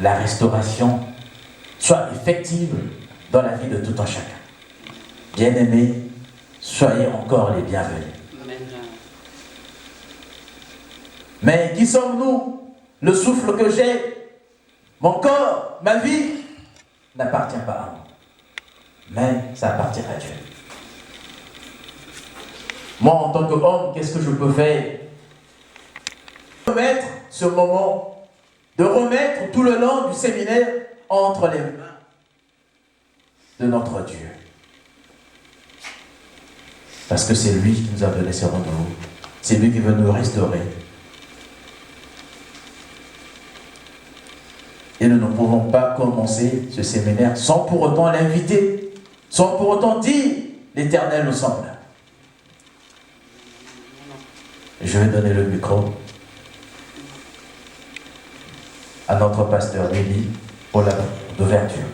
La restauration soit effective dans la vie de tout un chacun. Bien-aimés, soyez encore les bienvenus. Mais qui sommes-nous? Le souffle que j'ai, mon corps, ma vie, n'appartient pas à moi. Mais ça appartient à Dieu. Moi, en tant qu'homme, qu'est-ce que je peux faire? Remettre ce moment, de remettre tout le long du séminaire entre les mains de notre Dieu. Parce que c'est lui qui nous a donné ce rendez-vous. C'est lui qui veut nous restaurer. Et nous ne pouvons pas commencer ce séminaire sans pour autant l'inviter, sans pour autant dire l'Éternel nous semble là. Je vais donner le micro à notre pasteur Nelly pour la d'ouverture.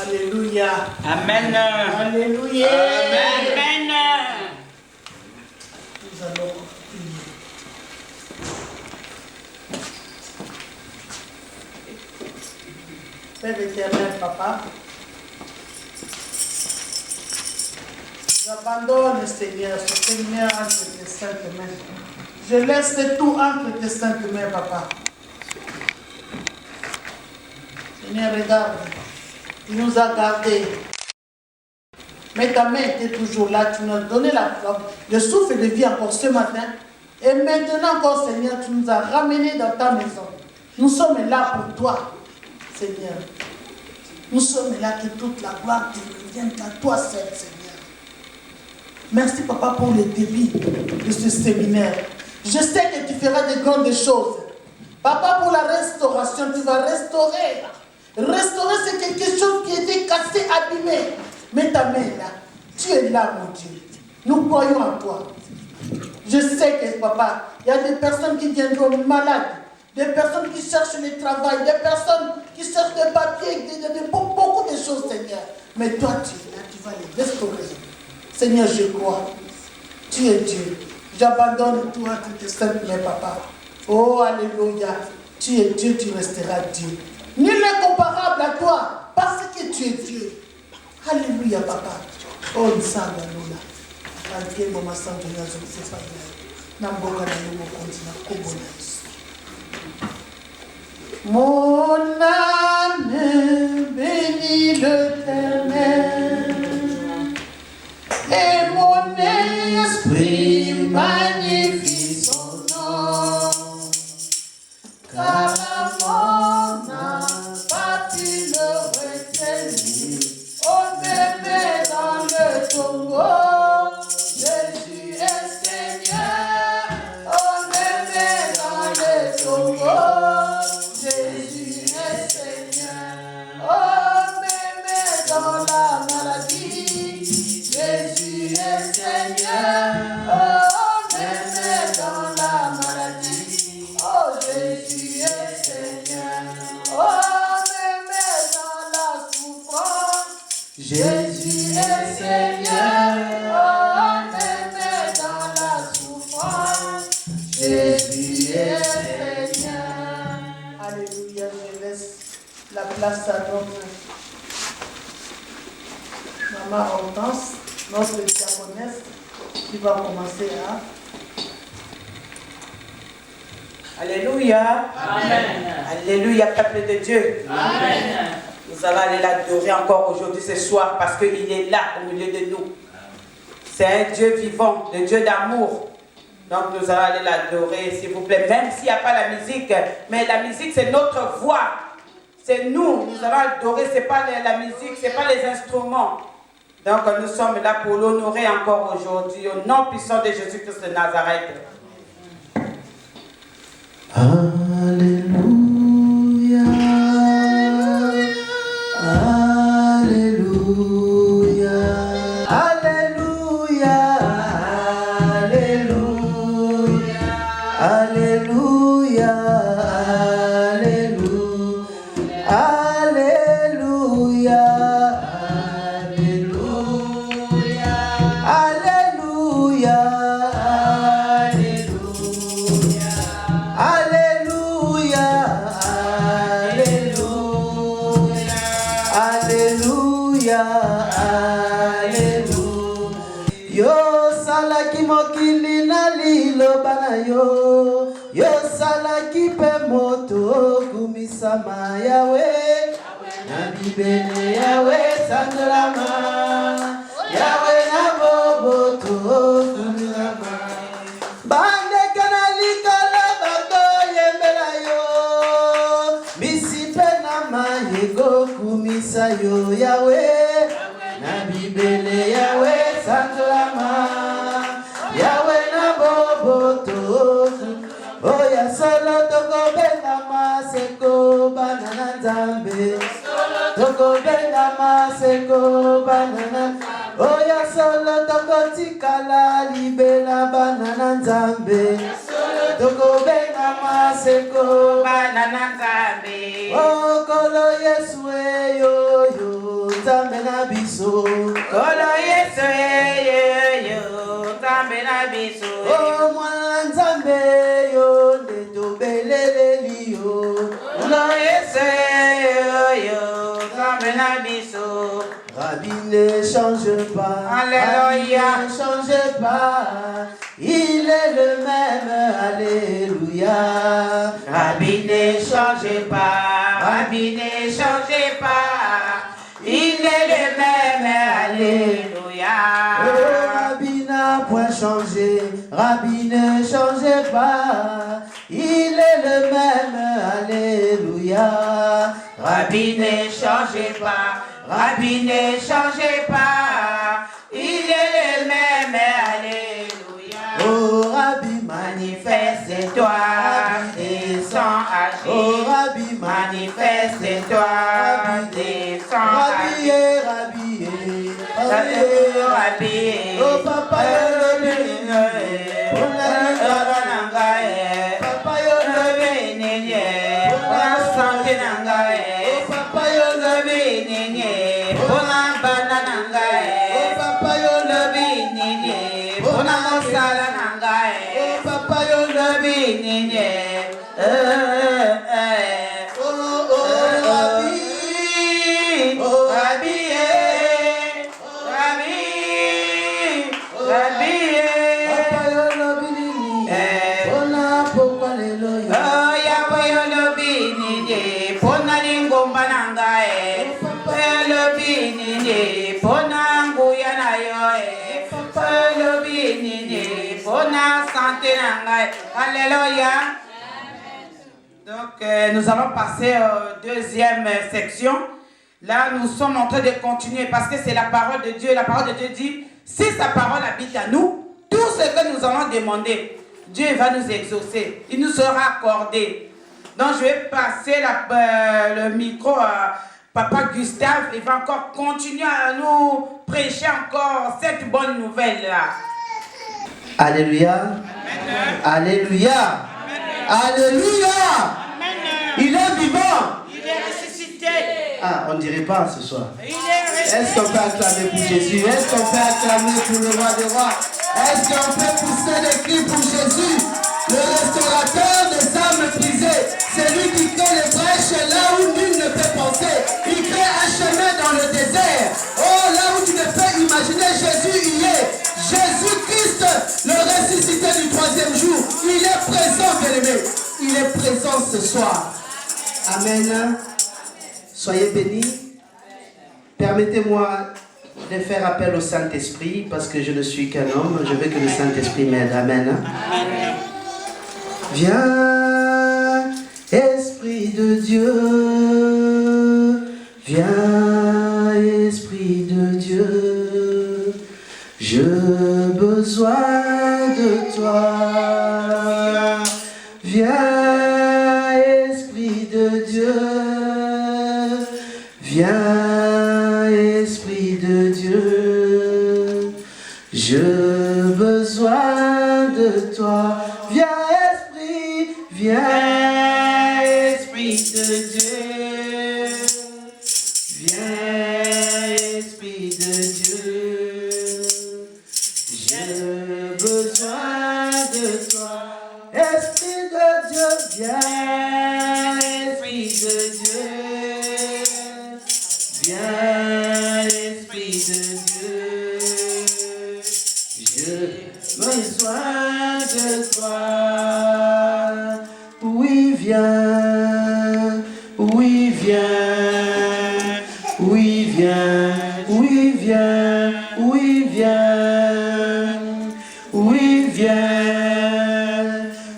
Alléluia. Amen. Alléluia. Amen. Nous allons prier. Père éternel, Papa, j'abandonne, Seigneur, ce Seigneur entre tes saintes mains. Je laisse tout entre tes saintes mains, Papa. Seigneur, regarde, tu nous as gardés. Mais ta main était toujours là, tu nous as donné le souffle de vie encore ce matin. Et maintenant encore, Seigneur, tu nous as ramenés dans ta maison. Nous sommes là pour toi, Seigneur. Nous sommes là que toute la gloire te revienne à toi seul, Seigneur. Merci, Papa, pour le début de ce séminaire. Je sais que tu feras de grandes choses. Papa, pour la restauration, tu vas restaurer. Restaurer, c'est quelque chose qui était cassé, abîmé. Mais ta main là, tu es là, mon Dieu. Nous croyons en toi. Je sais que, Papa, il y a des personnes qui viendront malades, des personnes qui cherchent le travail, des personnes qui cherchent des papiers, beaucoup de choses, Seigneur. Mais toi, tu es là, tu vas les restaurer. Seigneur, je crois. Tu es Dieu. J'abandonne tout à tes saintes mains, Papa. Oh, alléluia. Tu es Dieu, tu resteras Dieu. Nul n'est comparable à toi, parce que tu es Dieu. Alléluia, Papa. Oh, Nsanga Lola. Alke mama santo ya zosefa na mboka na yo kontina kobona. Mon âme bénit l'Éternel et mon esprit magnifie son nom, car la mort n'a pas pu le retenir. On me met dans le tombeau. Jésus est Seigneur. On me met dans le tombeau. Jésus est Seigneur. On me met dans la maladie. Jésus est Seigneur. On me met dans la maladie. Oh, Jésus est Seigneur. On me met dans la souffrance. Jésus est Seigneur. On me met dans la souffrance. Jésus est Seigneur. Alléluia, je laisse la place à notre maman Hortense, notre diaconesse, qui va commencer à... Alléluia. Amen. Alléluia, peuple de Dieu. Amen. Nous allons aller l'adorer encore aujourd'hui, ce soir, parce qu'il est là au milieu de nous. C'est un Dieu vivant, le Dieu d'amour. Donc nous allons aller l'adorer, s'il vous plaît, même s'il n'y a pas la musique. Mais la musique, c'est notre voix. C'est nous allons adorer, ce n'est pas la musique, ce n'est pas les instruments. Donc nous sommes là pour l'honorer encore aujourd'hui au nom puissant de Jésus-Christ de Nazareth. Alléluia, Alléluia, Alléluia, Alléluia, Alléluia, Alléluia, Alléluia, Alléluia, Alléluia, Alléluia, Alléluia. Yo salaki mokili na liloba na yo, yo salaki pe moto kumisama yawe, na bibele yawe sandolama, yawe na boboto kumisama. Bande kanali kala bako yembela yo, misipe na mayego kumisa yo yawe, na bibele yawe sandolama, yawe na boboto. Oya solo toko benga maseko banana zambe, toko benga maseko banana. Oya solo toko tikala libela banana zambe, toko benga maseko Banana Zambe. Oh kolo Yesu yo yo zambe na biso. Kolo Yesu yo Zambe na biso. Oh mwana nzambe yo ndeto beleleli yo. Kolo Yesu yo Zambe na biso. Rabbi ne change pas, Alléluia. Rabbi ne change pas, il est le même, alléluia. Rabbi ne change pas, Rabbi ne change pas, il est le même, alléluia. Oh, Rabbi n'a point changé, Rabbi ne change pas, il est le même, alléluia. Rabbi ne change pas, Rabbi ne change pas, il est le même, alléluia. Oh, Rabbi Manifeste-toi, descends agir. Oh, Rabbi Manifeste-toi, descends Rabbi, agir. Rabbi, Rabbi, oh, Papa, Papa, Alléluia. Donc nous allons passer aux deuxième section. Là nous sommes en train de continuer parce que c'est la parole de Dieu. La parole de Dieu dit, si sa parole habite à nous, tout ce que nous allons demander, Dieu va nous exaucer. Il nous sera accordé. Donc je vais passer le micro à Papa Gustave. Il va encore continuer à nous prêcher encore cette bonne nouvelle-là. Alléluia. Alléluia. Alléluia. Il est vivant. Il est ressuscité. Ah, on ne dirait pas ce soir. Il est ressuscité. Est-ce qu'on peut acclamer pour Jésus? Est-ce qu'on peut acclamer pour le roi des rois? Est-ce qu'on peut pousser des cris pour Jésus? Le restaurateur des âmes brisées. C'est lui qui crée les brèches là où nul ne peut penser. Il crée un chemin dans le désert. Oh, là où tu ne peux imaginer, Jésus y est. Jésus-Christ, le ressuscité du troisième jour. Il est présent, bien-aimé. Il est présent ce soir. Amen. Soyez bénis. Permettez-moi de faire appel au Saint-Esprit parce que je ne suis qu'un homme. Je veux que le Saint-Esprit m'aide. Amen. Viens, Esprit de Dieu. Viens, Esprit de Dieu. besoin de toi. Viens, Esprit de Dieu. Viens, Esprit de Dieu. J'ai besoin de toi. Viens, Esprit. Viens, Esprit de Dieu. Viens, Esprit de Dieu. J'ai besoin de toi. Esprit de Dieu, viens, Esprit de Dieu. Viens, Esprit de Dieu. J'ai besoin de toi. Oui, viens. Oui, viens. Oui, viens. Oui, viens. Oui, viens. Oui, viens.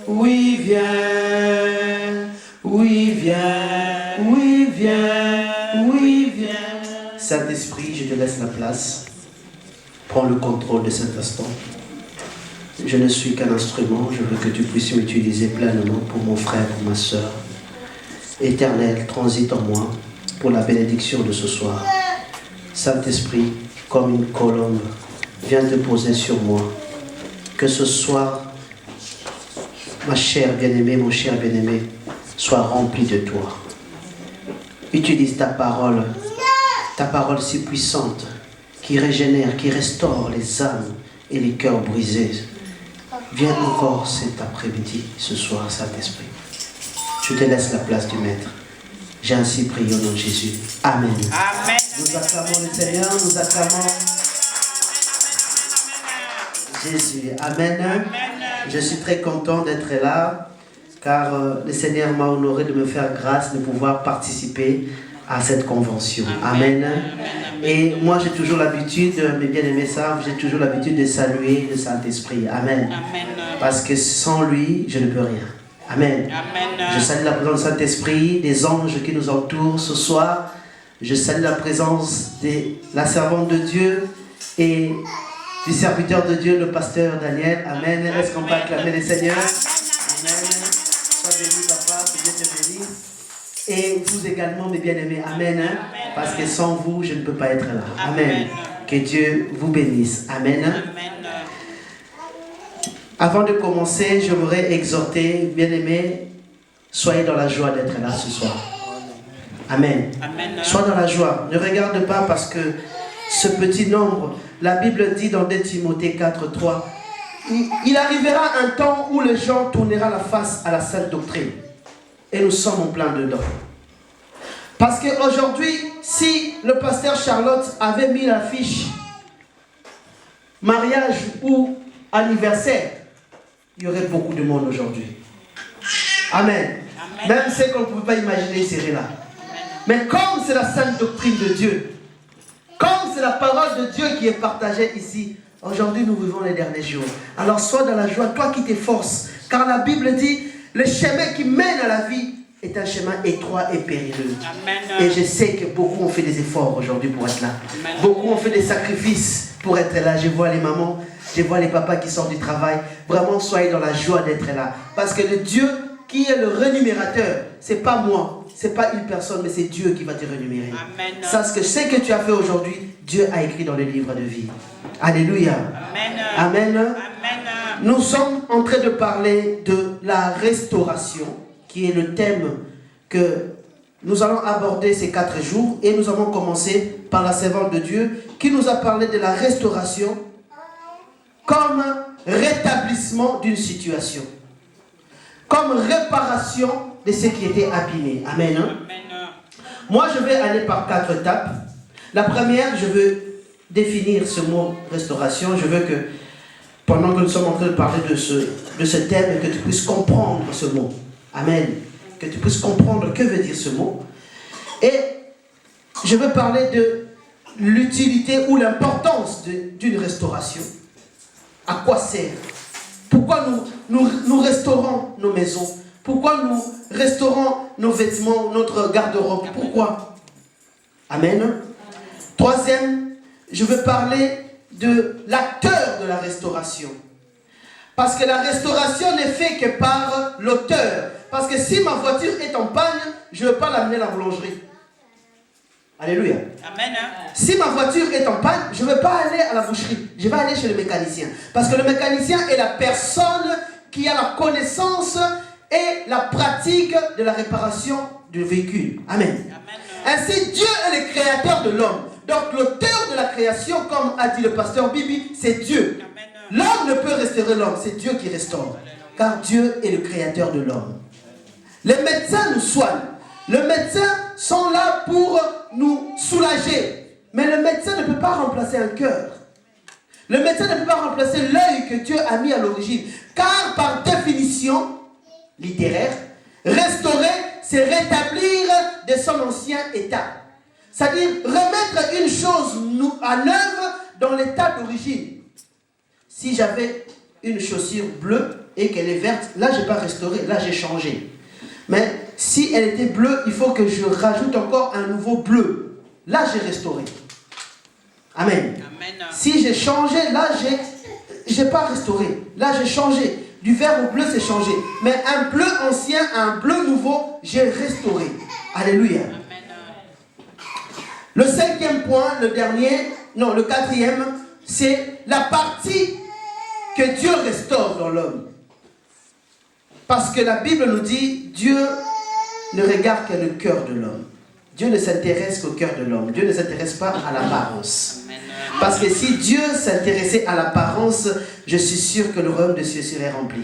Oui, viens. Oui, viens. Oui, viens. Oui, viens. Saint-Esprit, je te laisse la place. Prends le contrôle de cet instant. Je ne suis qu'un instrument. Je veux que tu puisses m'utiliser pleinement pour mon frère, pour ma soeur. Éternel, transite en moi pour la bénédiction de ce soir. Saint-Esprit, comme une colombe, viens te poser sur moi. Que ce soir, ma chère bien-aimée, mon cher bien-aimé, soit rempli de toi. Utilise ta parole si puissante, qui régénère, qui restaure les âmes et les cœurs brisés. Viens encore cet après-midi, ce soir, Saint-Esprit. Je te laisse la place du Maître. J'ai ainsi prié au nom de Jésus. Amen. Amen. Nous acclamons le Seigneur, nous acclamons Jésus. Amen. Amen. Je suis très content d'être là, car le Seigneur m'a honoré de me faire grâce de pouvoir participer à cette convention. Amen. Et moi, j'ai toujours l'habitude, mes bien-aimés savent, j'ai toujours l'habitude de saluer le Saint-Esprit. Amen. Parce que sans lui, je ne peux rien. Amen. Je salue la présence du Saint-Esprit, des anges qui nous entourent ce soir. Je salue la présence de la servante de Dieu et du serviteur de Dieu, le pasteur Daniel. Amen. Est-ce qu'on peut acclamer le Seigneur? Amen. Sois béni, papa, que Dieu te bénisse. Et vous également, mes bien-aimés. Amen. Parce que sans vous, je ne peux pas être là. Amen. Que Dieu vous bénisse. Amen. Avant de commencer, je voudrais exhorter, bien-aimés, soyez dans la joie d'être là ce soir. Amen. Sois dans la joie. Ne regarde pas parce que ce petit nombre, la Bible dit dans 2 Timothée 4:3, il arrivera un temps où les gens tourneront la face à la sainte doctrine. Et nous sommes en plein dedans. Parce qu'aujourd'hui, si le pasteur Charlotte avait mis l'affiche mariage ou anniversaire, il y aurait beaucoup de monde aujourd'hui. Amen. Même ceux qu'on ne pouvait pas imaginer seraient là. Mais comme c'est la sainte doctrine de Dieu, comme c'est la parole de Dieu qui est partagée ici, aujourd'hui nous vivons les derniers jours. Alors sois dans la joie, toi qui t'efforces, car la Bible dit, le chemin qui mène à la vie est un chemin étroit et périlleux. Et je sais que beaucoup ont fait des efforts aujourd'hui pour être là. Beaucoup ont fait des sacrifices pour être là. Je vois les mamans, je vois les papas qui sortent du travail. Vraiment, soyez dans la joie d'être là. Parce que le Dieu qui est le rémunérateur, c'est pas moi, c'est pas une personne, mais c'est Dieu qui va te rémunérer. Sache que ce que tu as fait aujourd'hui, Dieu a écrit dans le livre de vie. Alléluia. Amen. Amen. Nous sommes en train de parler de la restauration, qui est le thème que nous allons aborder ces 4 jours. Et nous avons commencé par la servante de Dieu qui nous a parlé de la restauration comme rétablissement d'une situation, comme réparation de ce qui était abîmé. Amen. Moi, je vais aller par 4 étapes. La première, je veux définir ce mot restauration. Je veux que, pendant que nous sommes en train de parler de ce thème, que tu puisses comprendre ce mot. Amen. Que tu puisses comprendre que veut dire ce mot. Et je veux parler de l'utilité ou l'importance d'une restauration. À quoi sert? Pourquoi nous restaurons nos maisons? Pourquoi nous restaurons nos vêtements, notre garde-robe? Pourquoi? Amen. Troisième, je veux parler de l'acteur de la restauration. Parce que la restauration n'est faite que par l'auteur. Parce que si ma voiture est en panne, je ne veux pas l'amener à la boulangerie. Alléluia. Amen. Si ma voiture est en panne, je ne vais pas aller à la boucherie. Je vais aller chez le mécanicien. Parce que le mécanicien est la personne qui a la connaissance et la pratique de la réparation du véhicule. Amen. Ainsi, Dieu est le créateur de l'homme. Donc l'auteur de la création, comme a dit le pasteur Bibi, c'est Dieu. L'homme ne peut restaurer l'homme, c'est Dieu qui restaure. Car Dieu est le créateur de l'homme. Les médecins nous soignent. Les médecins sont là pour nous soulager. Mais le médecin ne peut pas remplacer un cœur. Le médecin ne peut pas remplacer l'œil que Dieu a mis à l'origine. Car par définition littéraire, restaurer, c'est rétablir de son ancien état. C'est-à-dire remettre une chose à œuvre dans l'état d'origine. Si j'avais une chaussure bleue et qu'elle est verte, là je n'ai pas restauré, là j'ai changé. Mais si elle était bleue, il faut que je rajoute encore un nouveau bleu. Là j'ai restauré. Amen. Amen. Si j'ai changé, là j'ai pas restauré. Là j'ai changé. Du vert au bleu, c'est changé. Mais un bleu ancien à un bleu nouveau, j'ai restauré. Alléluia. Amen. Le cinquième point, le quatrième, c'est la partie que Dieu restaure dans l'homme. Parce que la Bible nous dit, Dieu ne regarde que le cœur de l'homme. Dieu ne s'intéresse qu'au cœur de l'homme. Dieu ne s'intéresse pas à l'apparence. Parce que si Dieu s'intéressait à l'apparence, je suis sûr que le royaume de Dieu serait rempli.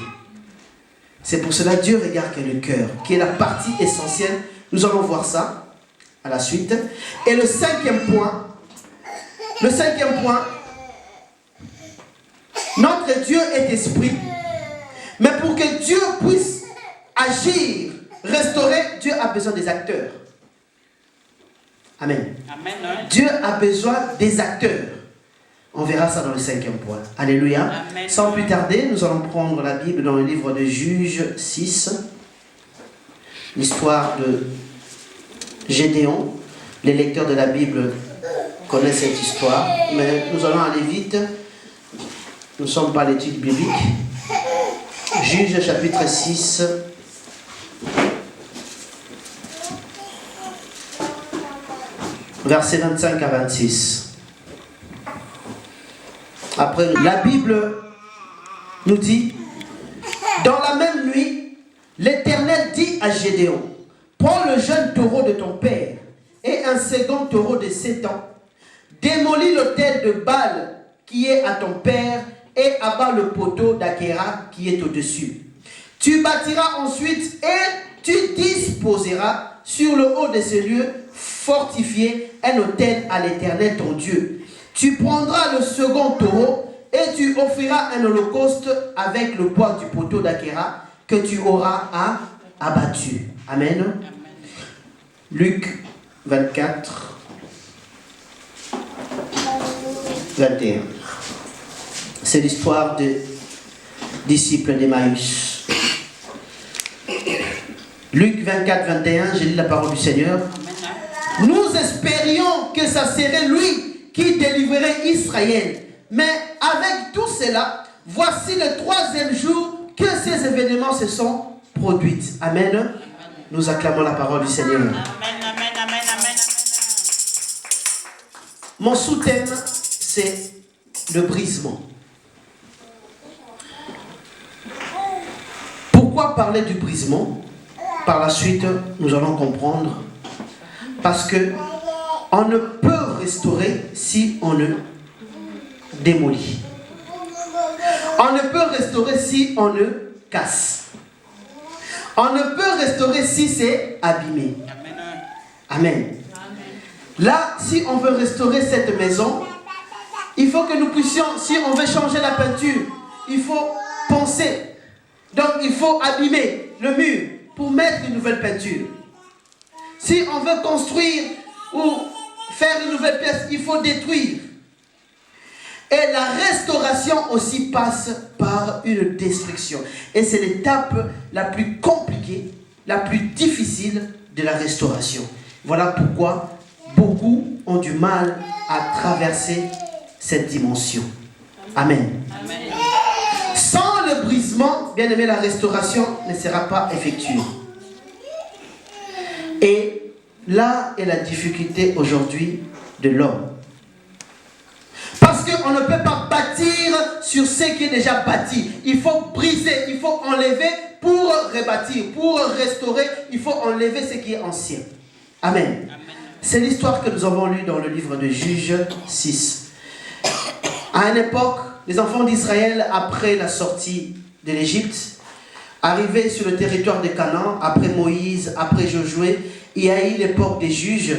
C'est pour cela que Dieu regarde que le cœur, qui est la partie essentielle. Nous allons voir ça à la suite. Et le cinquième point, notre Dieu est esprit. Mais pour que Dieu puisse agir, restaurer, Dieu a besoin des acteurs. Amen. Amen. Dieu a besoin des acteurs. On verra ça dans le cinquième point. Alléluia. Amen. Sans plus tarder, nous allons prendre la Bible dans le livre de Juges 6. L'histoire de Gédéon. Les lecteurs de la Bible connaissent cette histoire. Mais nous allons aller vite. Nous ne sommes pas à l'étude biblique. Juges chapitre 6. Versets 25 à 26. Après, la Bible nous dit, dans la même nuit, l'Éternel dit à Gédéon, prends le jeune taureau de ton père et un second taureau de 7 ans, démolis l'autel de Baal qui est à ton père et abat le poteau d'Akhéra qui est au-dessus. Tu bâtiras ensuite et tu disposeras sur le haut de ce lieu fortifié un autel à l'Éternel ton Dieu. Tu prendras le second taureau et tu offriras un holocauste avec le bois du poteau d'Akhéra que tu auras abattu. Amen. Amen. Luc 24, 21. C'est l'histoire des disciples d'Emmaüs. Luc 24, 21, j'ai lu la parole du Seigneur. Nous espérions que ça serait lui qui délivrerait Israël. Mais avec tout cela, voici le 3e jour que ces événements se sont produits. Amen. Nous acclamons la parole du Seigneur. Amen, amen, amen, amen. Mon sous-thème, c'est le brisement. Pourquoi parler du brisement? Par la suite, nous allons comprendre. Parce que on ne peut restaurer si on ne démolit. On ne peut restaurer si on ne casse. On ne peut restaurer si c'est abîmé. Amen. Là, si on veut restaurer cette maison, il faut que nous puissions, si on veut changer la peinture, il faut penser. Donc, il faut abîmer le mur pour mettre une nouvelle peinture. Si on veut construire ou faire une nouvelle pièce, il faut détruire. Et la restauration aussi passe par une destruction. Et c'est l'étape la plus compliquée, la plus difficile de la restauration. Voilà pourquoi beaucoup ont du mal à traverser cette dimension. Amen. Amen. Sans le brisement, bien aimé, la restauration ne sera pas effectuée. Et là est la difficulté aujourd'hui de l'homme. Parce qu'on ne peut pas bâtir sur ce qui est déjà bâti. Il faut briser, il faut enlever pour rebâtir, pour restaurer. Il faut enlever ce qui est ancien. Amen. C'est l'histoire que nous avons lue dans le livre de Juges 6. À une époque, les enfants d'Israël, après la sortie de l'Égypte, arrivaient sur le territoire de Canaan, après Moïse, après Josué, il y a eu l'époque des juges.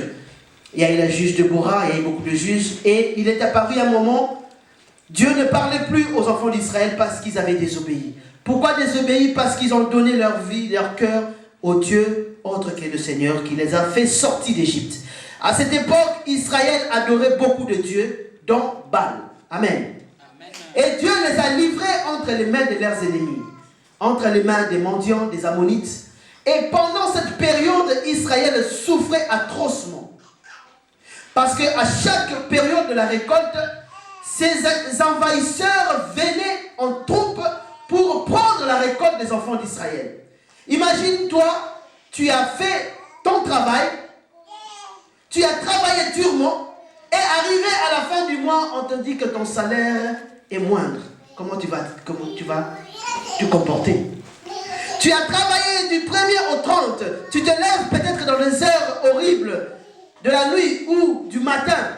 Il y a eu la juge de Bora, il y a eu beaucoup de juges. Et il est apparu un moment, Dieu ne parlait plus aux enfants d'Israël parce qu'ils avaient désobéi. Pourquoi désobéi? Parce qu'ils ont donné leur vie, leur cœur au Dieu autre que le Seigneur qui les a fait sortir d'Égypte. À cette époque, Israël adorait beaucoup de dieux, dont Baal. Amen. Et Dieu les a livrés entre les mains de leurs ennemis, entre les mains des mendiants, des Ammonites. Et pendant cette période, Israël souffrait atrocement. Parce qu'à chaque période de la récolte, ces envahisseurs venaient en troupe pour prendre la récolte des enfants d'Israël. Imagine-toi, tu as fait ton travail, tu as travaillé durement, et arrivé à la fin du mois, on te dit que ton salaire est moindre. Comment tu vas te comporter? Tu as travaillé du 1er au 30, tu te lèves peut-être dans des heures horribles de la nuit ou du matin.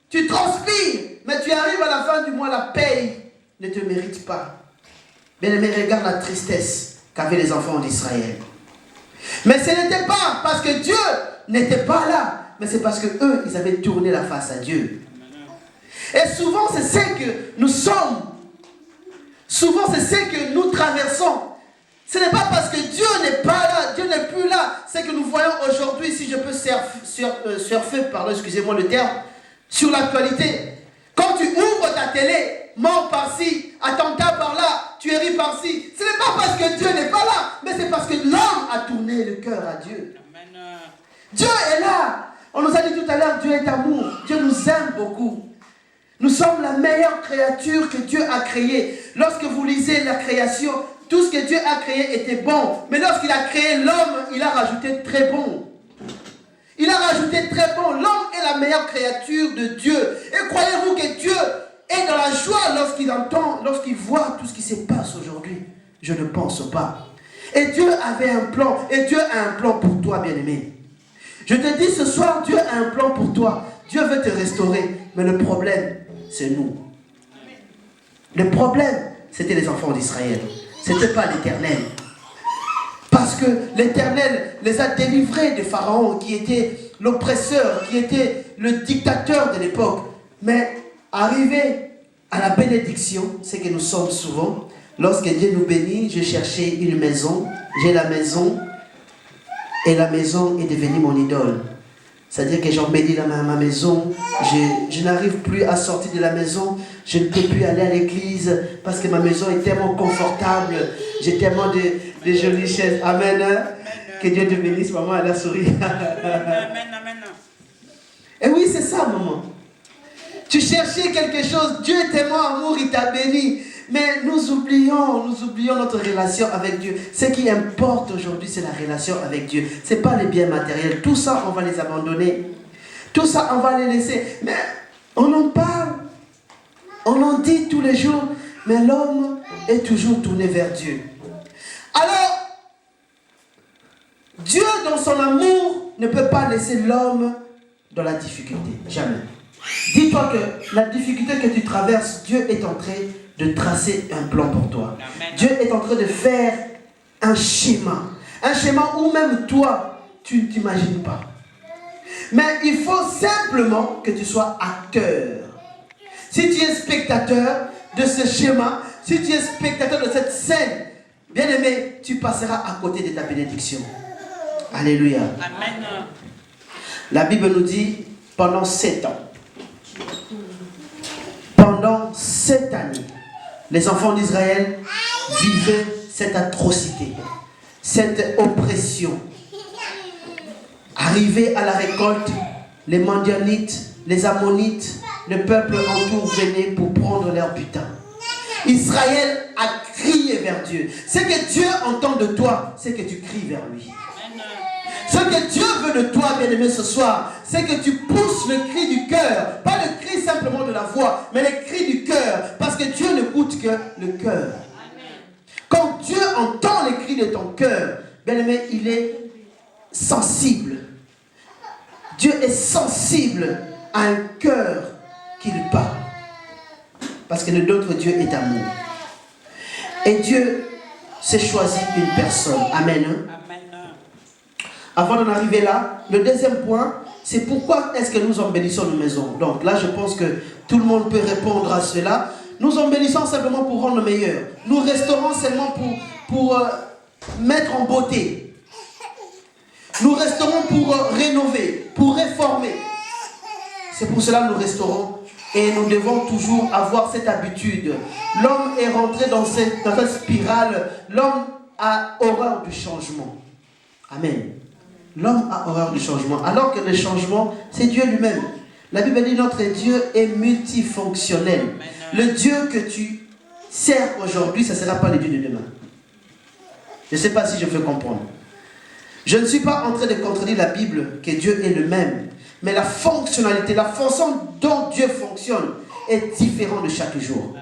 Tu transpires, mais tu arrives à la fin du mois, la paye ne te mérite pas. Bien-aimé, regarde la tristesse qu'avaient les enfants d'Israël. Mais ce n'était pas parce que Dieu n'était pas là, mais c'est parce qu'eux, ils avaient tourné la face à Dieu. Et souvent, c'est ce que nous sommes. Souvent, c'est ce que nous traversons. Ce n'est pas parce que Dieu n'est pas là, Dieu n'est plus là. C'est que nous voyons aujourd'hui, si je peux surfer, pardon, excusez-moi le terme, sur l'actualité. Quand tu ouvres ta télé, mort par-ci, attentat par-là, tuerie par-ci, ce n'est pas parce que Dieu n'est pas là, mais c'est parce que l'homme a tourné le cœur à Dieu. Amen. Dieu est là. On nous a dit tout à l'heure, Dieu est amour. Dieu nous aime beaucoup. Nous sommes la meilleure créature que Dieu a créée. Lorsque vous lisez la création, tout ce que Dieu a créé était bon. Mais lorsqu'il a créé l'homme, il a rajouté très bon. Il a rajouté très bon. L'homme est la meilleure créature de Dieu. Et croyez-vous que Dieu est dans la joie lorsqu'il entend, lorsqu'il voit tout ce qui se passe aujourd'hui? Je ne pense pas. Et Dieu avait un plan. Et Dieu a un plan pour toi, bien-aimé. Je te dis ce soir, Dieu a un plan pour toi. Dieu veut te restaurer. Mais le problème, c'est nous. Le problème, c'était les enfants d'Israël. Ce n'était pas l'Éternel. Parce que l'Éternel les a délivrés de Pharaon, qui était l'oppresseur, qui était le dictateur de l'époque. Mais arrivé à la bénédiction, c'est que nous sommes souvent, lorsque Dieu nous bénit, je cherchais une maison, j'ai la maison, et la maison est devenue mon idole. C'est-à-dire que j'embellis ma maison, je n'arrive plus à sortir de la maison, je ne peux plus aller à l'église parce que ma maison est tellement confortable, j'ai tellement de jolies chaises. Amen. Amen. Que Dieu te bénisse, maman, elle a souri. Amen. Et oui, c'est ça, maman. Tu cherchais quelque chose, Dieu est tellement amour, il t'a béni. Mais nous oublions notre relation avec Dieu. Ce qui importe aujourd'hui, c'est la relation avec Dieu. Ce n'est pas les biens matériels. Tout ça, on va les abandonner. Tout ça, on va les laisser. Mais on en parle. On en dit tous les jours. Mais l'homme est toujours tourné vers Dieu. Alors, Dieu, dans son amour, ne peut pas laisser l'homme dans la difficulté. Jamais. Dis-toi que la difficulté que tu traverses, Dieu est en train de tracer un plan pour toi. Amen. Dieu est en train de faire un schéma où même toi, tu ne t'imagines pas. Mais il faut simplement que tu sois acteur. Si tu es spectateur de ce schéma, si tu es spectateur de cette scène, bien aimé, tu passeras à côté de ta bénédiction. Alléluia. Amen. La Bible nous dit, pendant 7 ans, pendant 7 années, les enfants d'Israël vivaient cette atrocité, cette oppression. Arrivés à la récolte, les Mandianites, les Ammonites, le peuple autour venait pour prendre leur butin. Israël a crié vers Dieu. Ce que Dieu entend de toi, c'est que tu cries vers lui. Ce que Dieu veut de toi, bien-aimé, ce soir, c'est que tu pousses le cri du cœur. Pas le cri simplement de la voix, mais le cri du cœur. Parce que Dieu n'écoute que le cœur. Quand Dieu entend les cris de ton cœur, bien-aimé, il est sensible. Dieu est sensible à un cœur qu'il bat. Parce que notre Dieu est amour. Et Dieu s'est choisi une personne. Amen. Avant d'en arriver là, le deuxième point, c'est pourquoi est-ce que nous embellissons nos maisons. Donc là, je pense que tout le monde peut répondre à cela. Nous embellissons simplement pour rendre meilleur. Nous restaurons seulement pour mettre en beauté. Nous restaurons pour rénover, pour réformer. C'est pour cela que nous restaurons. Et nous devons toujours avoir cette habitude. L'homme est rentré dans cette spirale. L'homme a horreur du changement. Amen. L'homme a horreur du changement. Alors que le changement, c'est Dieu lui-même. La Bible dit notre Dieu est multifonctionnel. Le Dieu que tu sers aujourd'hui, ce ne sera pas le Dieu de demain. Je ne sais pas si je peux comprendre. Je ne suis pas en train de contredire la Bible que Dieu est le même. Mais la fonctionnalité, la façon dont Dieu fonctionne est différente de chaque jour.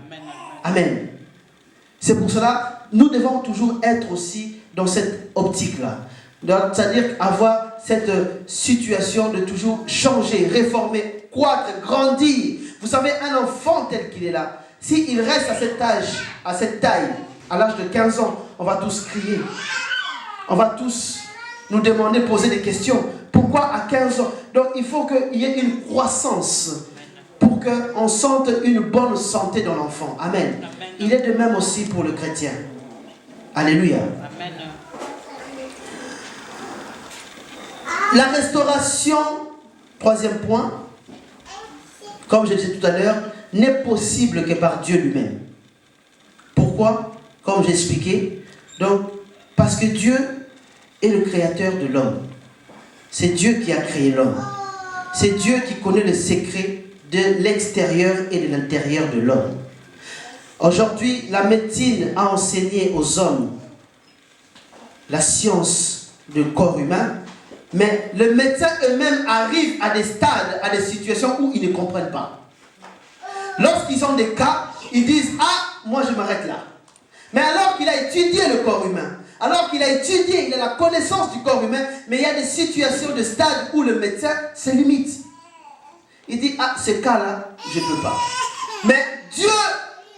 Amen. C'est pour cela, nous devons toujours être aussi dans cette optique-là. C'est-à-dire avoir cette situation de toujours changer, réformer, croître, grandir. Vous savez, un enfant tel qu'il est là, s'il reste à cet âge, à cette taille, à l'âge de 15 ans, on va tous crier. On va tous nous demander, poser des questions. Pourquoi à 15 ans? Donc il faut qu'il y ait une croissance pour qu'on sente une bonne santé dans l'enfant. Amen. Amen. Il est de même aussi pour le chrétien. Alléluia. Amen. La restauration, troisième point, comme je disais tout à l'heure, n'est possible que par Dieu lui-même. Pourquoi? Comme j'ai expliqué, donc, parce que Dieu est le créateur de l'homme. C'est Dieu qui a créé l'homme. C'est Dieu qui connaît le secret de l'extérieur et de l'intérieur de l'homme. Aujourd'hui, la médecine a enseigné aux hommes la science du corps humain, mais les médecins eux-mêmes arrivent à des stades, à des situations où ils ne comprennent pas. Lorsqu'ils ont des cas, ils disent « Ah, moi je m'arrête là ». Mais alors qu'il a étudié le corps humain, alors qu'il a étudié, il a la connaissance du corps humain, mais il y a des situations de stade où le médecin se limite. Il dit, ah, ce cas-là, je ne peux pas. Mais Dieu,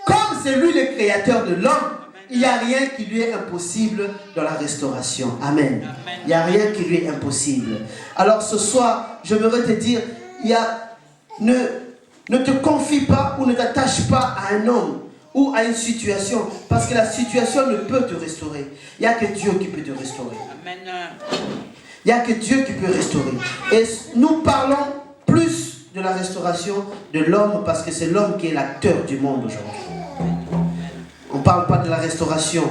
comme c'est lui le créateur de l'homme, il n'y a rien qui lui est impossible dans la restauration. Amen. Il n'y a rien qui lui est impossible. Alors ce soir, j'aimerais te dire, ne te confie pas ou ne t'attache pas à un homme ou à une situation, parce que la situation ne peut te restaurer. Il n'y a que Dieu qui peut te restaurer. Amen. Il n'y a que Dieu qui peut restaurer. Et nous parlons plus de la restauration de l'homme, parce que c'est l'homme qui est l'acteur du monde aujourd'hui. On ne parle pas de la restauration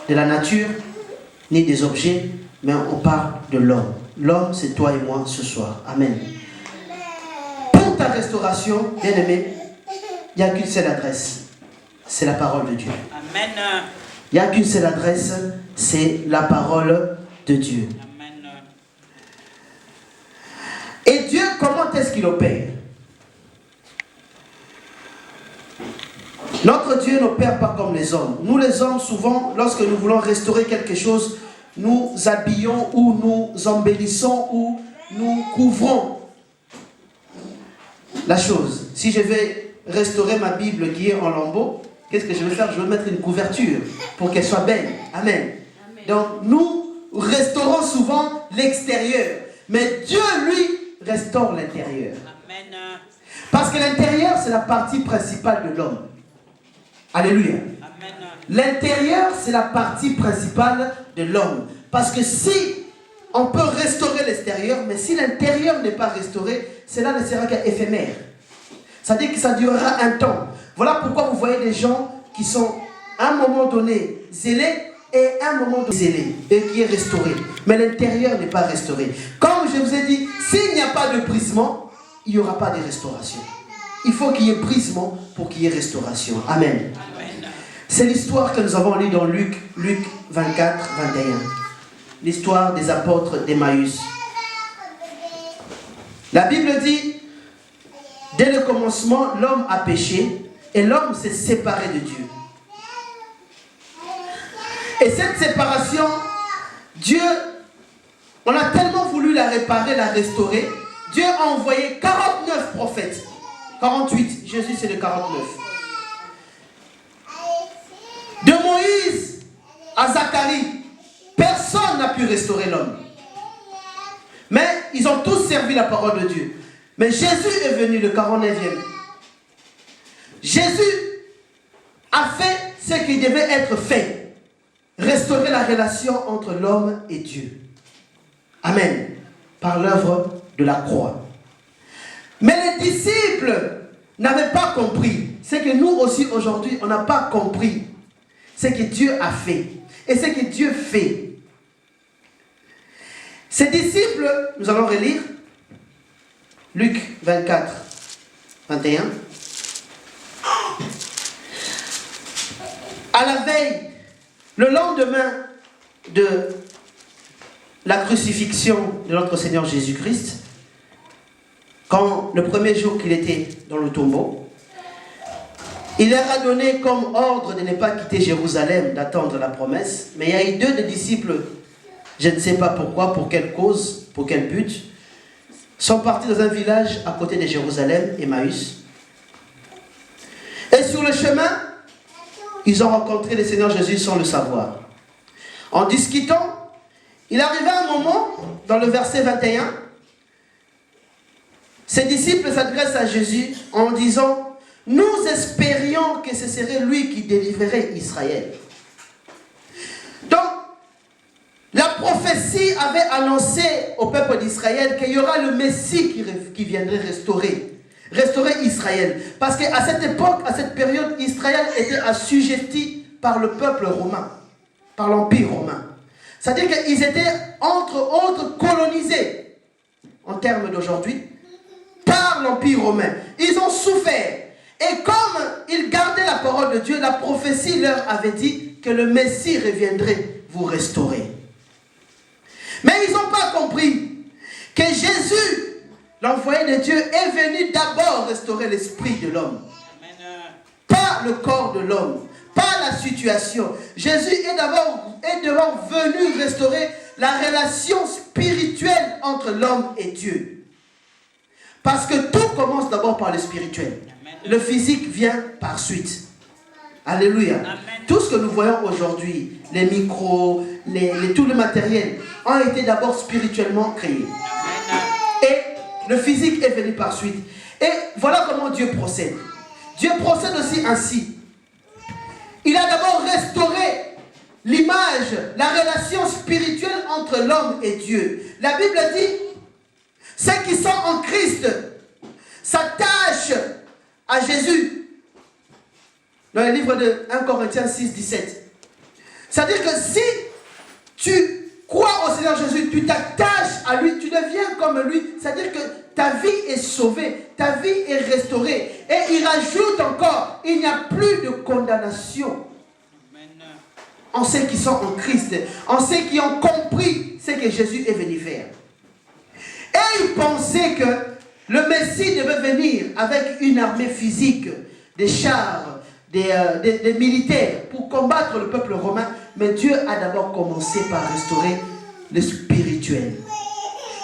de la nature, ni des objets, mais on parle de l'homme. L'homme, c'est toi et moi ce soir. Amen. Pour ta restauration, bien-aimé, il n'y a qu'une seule adresse, c'est la parole de Dieu. Amen. Il n'y a qu'une seule adresse, c'est la parole de Dieu. Amen. Et Dieu, comment est-ce qu'il opère? Notre Dieu n'opère pas comme les hommes. Nous les hommes, souvent, lorsque nous voulons restaurer quelque chose, nous habillons ou nous embellissons ou nous couvrons la chose. Si je vais restaurer ma Bible qui est en lambeaux, qu'est-ce que je vais faire? Je vais mettre une couverture pour qu'elle soit belle. Amen. Amen. Donc nous restaurons souvent l'extérieur, mais Dieu lui restaure l'intérieur. Amen. Parce que l'intérieur, c'est la partie principale de l'homme. Alléluia. Amen. L'intérieur, c'est la partie principale de l'homme. Parce que si on peut restaurer l'extérieur, mais si l'intérieur n'est pas restauré, cela ne sera qu'éphémère. Ça veut dire que ça durera un temps. Voilà pourquoi vous voyez des gens qui sont à un moment donné zélés et à un moment donné zélés et qui est restauré. Mais l'intérieur n'est pas restauré. Comme je vous ai dit, s'il n'y a pas de brisement, il n'y aura pas de restauration. Il faut qu'il y ait brisement pour qu'il y ait restauration. Amen. C'est l'histoire que nous avons lue dans Luc 24, 21. L'histoire des apôtres d'Emmaüs. La Bible dit, dès le commencement, l'homme a péché et l'homme s'est séparé de Dieu. Et cette séparation, Dieu, on a tellement voulu la réparer, la restaurer. Dieu a envoyé 49 prophètes. 48, Jésus c'est le 49. De Moïse à Zacharie, personne n'a pu restaurer l'homme. Mais ils ont tous servi la parole de Dieu. Mais Jésus est venu le 49e. Jésus a fait ce qui devait être fait. Restaurer la relation entre l'homme et Dieu. Amen. Par l'œuvre de la croix. Mais les disciples n'avaient pas compris. C'est que nous aussi aujourd'hui, on n'a pas compris ce que Dieu a fait. Et ce que Dieu fait. Ces disciples, nous allons relire Luc 24, 21. À la veille, le lendemain de la crucifixion de notre Seigneur Jésus-Christ, quand le premier jour qu'il était dans le tombeau, il leur a donné comme ordre de ne pas quitter Jérusalem, d'attendre la promesse. Mais il y a eu 2 des disciples, je ne sais pas pourquoi, pour quelle cause, pour quel but, sont partis dans un village à côté de Jérusalem, Emmaüs. Et sur le chemin, ils ont rencontré le Seigneur Jésus sans le savoir. En discutant, il arrivait un moment, dans le verset 21, ses disciples s'adressent à Jésus en disant, « Nous espérions que ce serait lui qui délivrerait Israël. » Donc, la prophétie avait annoncé au peuple d'Israël qu'il y aura le Messie qui viendrait restaurer Israël. Parce qu'à cette époque, à cette période, Israël était assujetti par le peuple romain, par l'Empire romain. C'est-à-dire qu'ils étaient, entre autres, colonisés, en termes d'aujourd'hui, par l'Empire romain. Ils ont souffert. Et comme ils gardaient la parole de Dieu, la prophétie leur avait dit que le Messie reviendrait vous restaurer. Mais ils n'ont pas compris que Jésus, l'envoyé de Dieu, est venu d'abord restaurer l'esprit de l'homme. Pas le corps de l'homme, pas la situation. Jésus est d'abord venu restaurer la relation spirituelle entre l'homme et Dieu. Parce que tout commence d'abord par le spirituel. Le physique vient par suite. Alléluia. Amen. Tout ce que nous voyons aujourd'hui, les micros, tout le matériel, ont été d'abord spirituellement créés. Amen. Et le physique est venu par suite. Et voilà comment Dieu procède. Dieu procède aussi ainsi. Il a d'abord restauré l'image, la relation spirituelle entre l'homme et Dieu. La Bible dit, ceux qui sont en Christ s'attachent à Jésus. Dans le livre de 1 Corinthiens 6, 17. C'est-à-dire que si tu crois au Seigneur Jésus, tu t'attaches à lui, tu deviens comme lui. C'est-à-dire que ta vie est sauvée, ta vie est restaurée. Et il rajoute encore, il n'y a plus de condamnation. En ceux qui sont en Christ, en ceux qui ont compris ce que Jésus est venu faire. Et ils pensaient que le Messie devait venir avec une armée physique, des chars, des militaires pour combattre le peuple romain. Mais Dieu a d'abord commencé par restaurer le spirituel.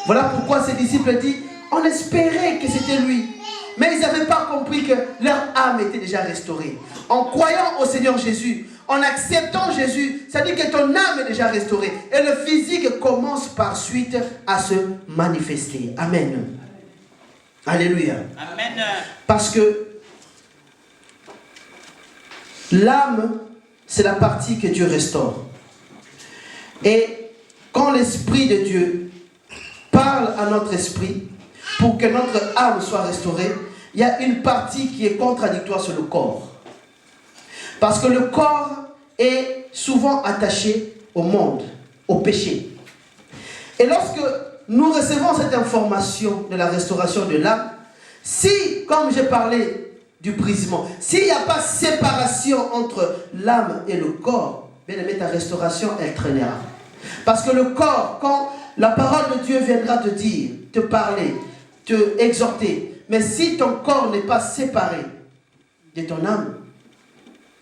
Voilà pourquoi ses disciples disent, on espérait que c'était lui. Mais ils n'avaient pas compris que leur âme était déjà restaurée. En croyant au Seigneur Jésus, en acceptant Jésus, ça dit que ton âme est déjà restaurée. Et le physique commence par suite à se manifester. Amen. Alléluia. Amen. Parce que l'âme, c'est la partie que Dieu restaure. Et quand l'Esprit de Dieu parle à notre esprit, pour que notre âme soit restaurée, il y a une partie qui est contradictoire sur le corps. Parce que le corps est souvent attaché au monde, au péché. Et lorsque nous recevons cette information de la restauration de l'âme, Si, comme j'ai parlé du brisement, s'il n'y a pas séparation entre l'âme et le corps, bien aimé, ta restauration, elle traînera. Parce que le corps, quand la parole de Dieu viendra te dire, te parler, te exhorter, mais si ton corps n'est pas séparé de ton âme,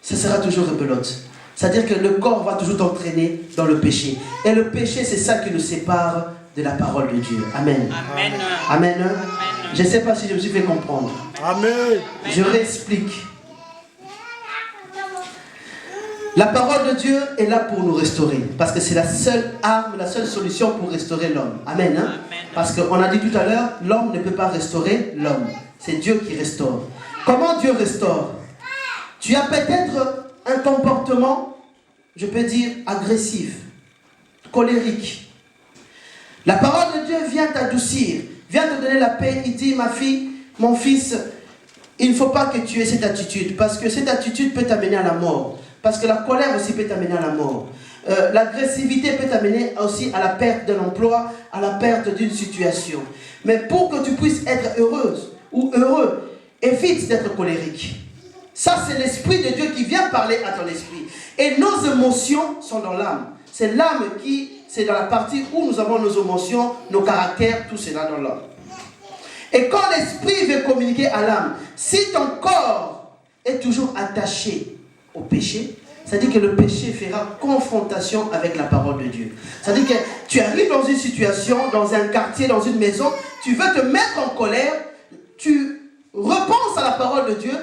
ça sera toujours rebelote. C'est-à-dire que le corps va toujours t'entraîner dans le péché. Et le péché, c'est ça qui nous sépare de la parole de Dieu. Amen. Amen. Amen. Amen. Je ne sais pas si je me suis fait comprendre. Amen. Je réexplique. La parole de Dieu est là pour nous restaurer. Parce que c'est la seule arme, la seule solution pour restaurer l'homme. Amen. Hein? Parce qu'on a dit tout à l'heure, l'homme ne peut pas restaurer l'homme. C'est Dieu qui restaure. Comment Dieu restaure? Tu as peut-être un comportement, je peux dire, agressif, colérique. La parole de Dieu vient t'adoucir, vient te donner la paix. Il dit, ma fille, mon fils, il ne faut pas que tu aies cette attitude, parce que cette attitude peut t'amener à la mort. Parce que la colère aussi peut t'amener à la mort. L'agressivité peut t'amener aussi à la perte d'un emploi, à la perte d'une situation. Mais pour que tu puisses être heureuse ou heureux, évite d'être colérique. Ça, c'est l'Esprit de Dieu qui vient parler à ton esprit. Et nos émotions sont dans l'âme. C'est l'âme c'est dans la partie où nous avons nos émotions, nos caractères, tout cela dans l'âme. Et quand l'Esprit veut communiquer à l'âme, si ton corps est toujours attaché au péché, c'est-à-dire que le péché fera confrontation avec la parole de Dieu. C'est-à-dire que tu arrives dans une situation, dans un quartier, dans une maison, tu veux te mettre en colère, tu repenses à la parole de Dieu,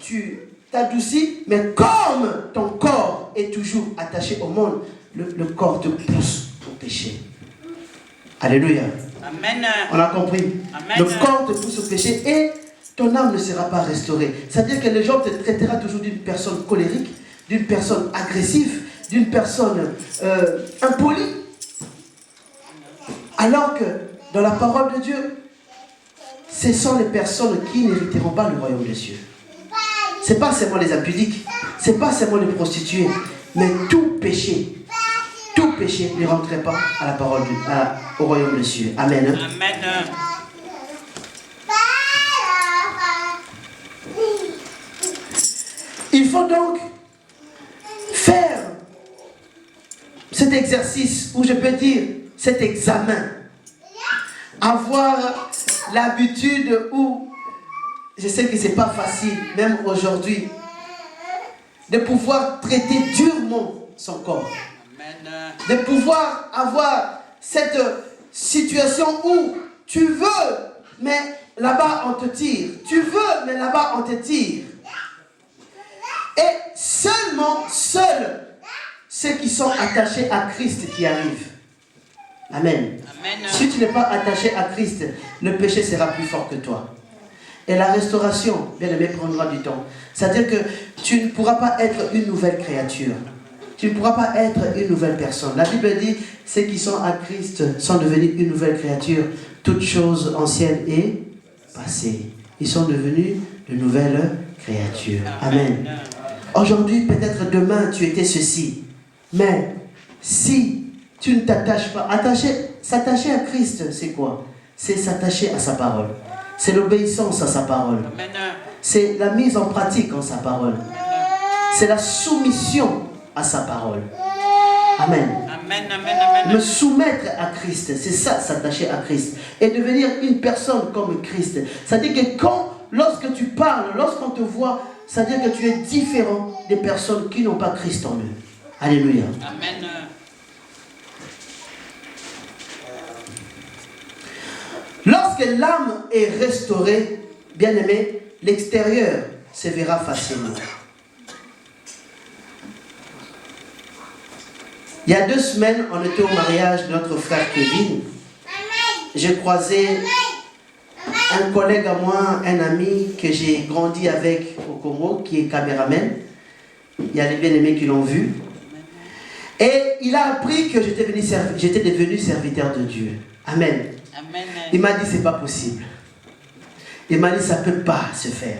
tu t'adoucis, mais comme ton corps est toujours attaché au monde, le corps te pousse au péché. Alléluia. Amen. On a compris. Amen. Le corps te pousse au péché et ton âme ne sera pas restaurée. C'est-à-dire que les gens te traiteront toujours d'une personne colérique, d'une personne agressive, d'une personne impolie. Alors que dans la parole de Dieu, ce sont les personnes qui n'hériteront pas le royaume des cieux. Ce n'est pas seulement les impudiques, ce n'est pas seulement les prostituées, mais tout péché ne rentrait pas à la parole au royaume des cieux. Amen. Amen. Il faut donc faire cet exercice, ou je peux dire cet examen. Avoir l'habitude où, je sais que ce n'est pas facile, même aujourd'hui, de pouvoir traiter durement son corps. Amen. De pouvoir avoir cette situation où tu veux, mais là-bas on te tire. Tu veux, mais là-bas on te tire. Et seuls ceux qui sont attachés à Christ qui arrivent. Amen. Amen. Si tu n'es pas attaché à Christ, le péché sera plus fort que toi. Et la restauration, bien aimé, prendra du temps. C'est-à-dire que tu ne pourras pas être une nouvelle créature. Tu ne pourras pas être une nouvelle personne. La Bible dit, ceux qui sont à Christ sont devenus une nouvelle créature. Toutes choses anciennes et passées. Ils sont devenus de nouvelles créatures. Amen. Aujourd'hui, peut-être demain, tu étais ceci. Mais si tu ne t'attaches pas, s'attacher à Christ, c'est quoi? C'est s'attacher à sa parole. C'est l'obéissance à sa parole. C'est la mise en pratique en sa parole. C'est la soumission à sa parole. Amen. Amen, amen, amen. Me soumettre à Christ, c'est ça, s'attacher à Christ. Et devenir une personne comme Christ. C'est-à-dire que lorsque tu parles, lorsqu'on te voit, c'est-à-dire que tu es différent des personnes qui n'ont pas Christ en eux. Alléluia. Amen. Lorsque l'âme est restaurée, bien aimé, l'extérieur se verra facilement. Il y a 2 semaines, on était au mariage de notre frère Kevin. J'ai croisé un collègue à moi, un ami que j'ai grandi avec au Congo, qui est caméraman. Il y a des bien-aimés qui l'ont vu. Et il a appris que j'étais devenu serviteur de Dieu. Amen. Amen. Il m'a dit, c'est pas possible. Il m'a dit, ça ne peut pas se faire.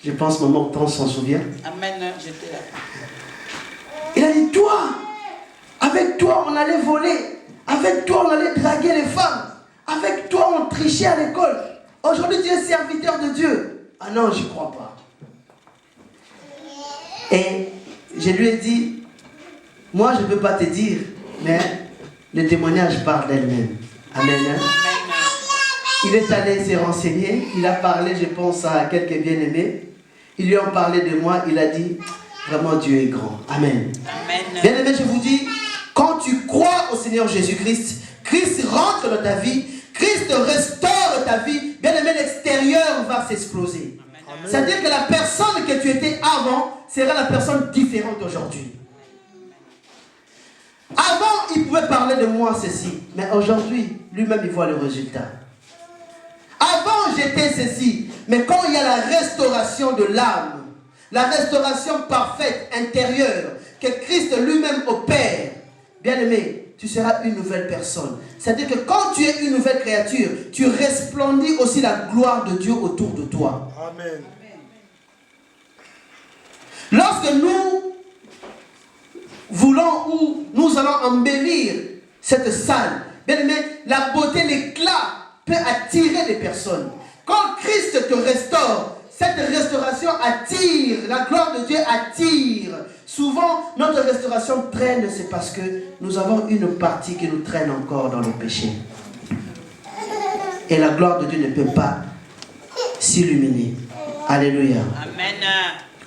Je pense, maman, on s'en souvient. Amen, j'étais là. Il a dit, toi, avec toi, on allait voler. Avec toi, on allait draguer les femmes. Avec toi, on trichait à l'école. Aujourd'hui, tu es serviteur de Dieu. Ah non, je ne crois pas. Et je lui ai dit, moi, je ne peux pas te dire, mais le témoignage parle d'elle-même. Amen. Hein? Il est allé se renseigner, il a parlé, je pense, à quelques bien-aimés. Ils lui ont parlé de moi, il a dit, vraiment Dieu est grand. Amen. Bien-aimés, je vous dis, quand tu crois au Seigneur Jésus-Christ, Christ rentre dans ta vie, Christ restaure ta vie, bien-aimé, l'extérieur va s'exploser. C'est-à-dire que la personne que tu étais avant sera la personne différente aujourd'hui. Avant, il pouvait parler de moi ceci, mais aujourd'hui, lui-même, il voit le résultat. Avant, j'étais ceci, mais quand il y a la restauration de l'âme, la restauration parfaite, intérieure, que Christ lui-même opère, bien-aimé, tu seras une nouvelle personne. C'est-à-dire que quand tu es une nouvelle créature, tu resplendis aussi la gloire de Dieu autour de toi. Amen. Lorsque nous voulons ou nous allons embellir cette salle, bien-aimé, la beauté, l'éclat peut attirer les personnes. Quand Christ te restaure, cette restauration attire, la gloire de Dieu attire. Souvent, notre restauration traîne, c'est parce que nous avons une partie qui nous traîne encore dans le péché. Et la gloire de Dieu ne peut pas s'illuminer. Alléluia. Amen.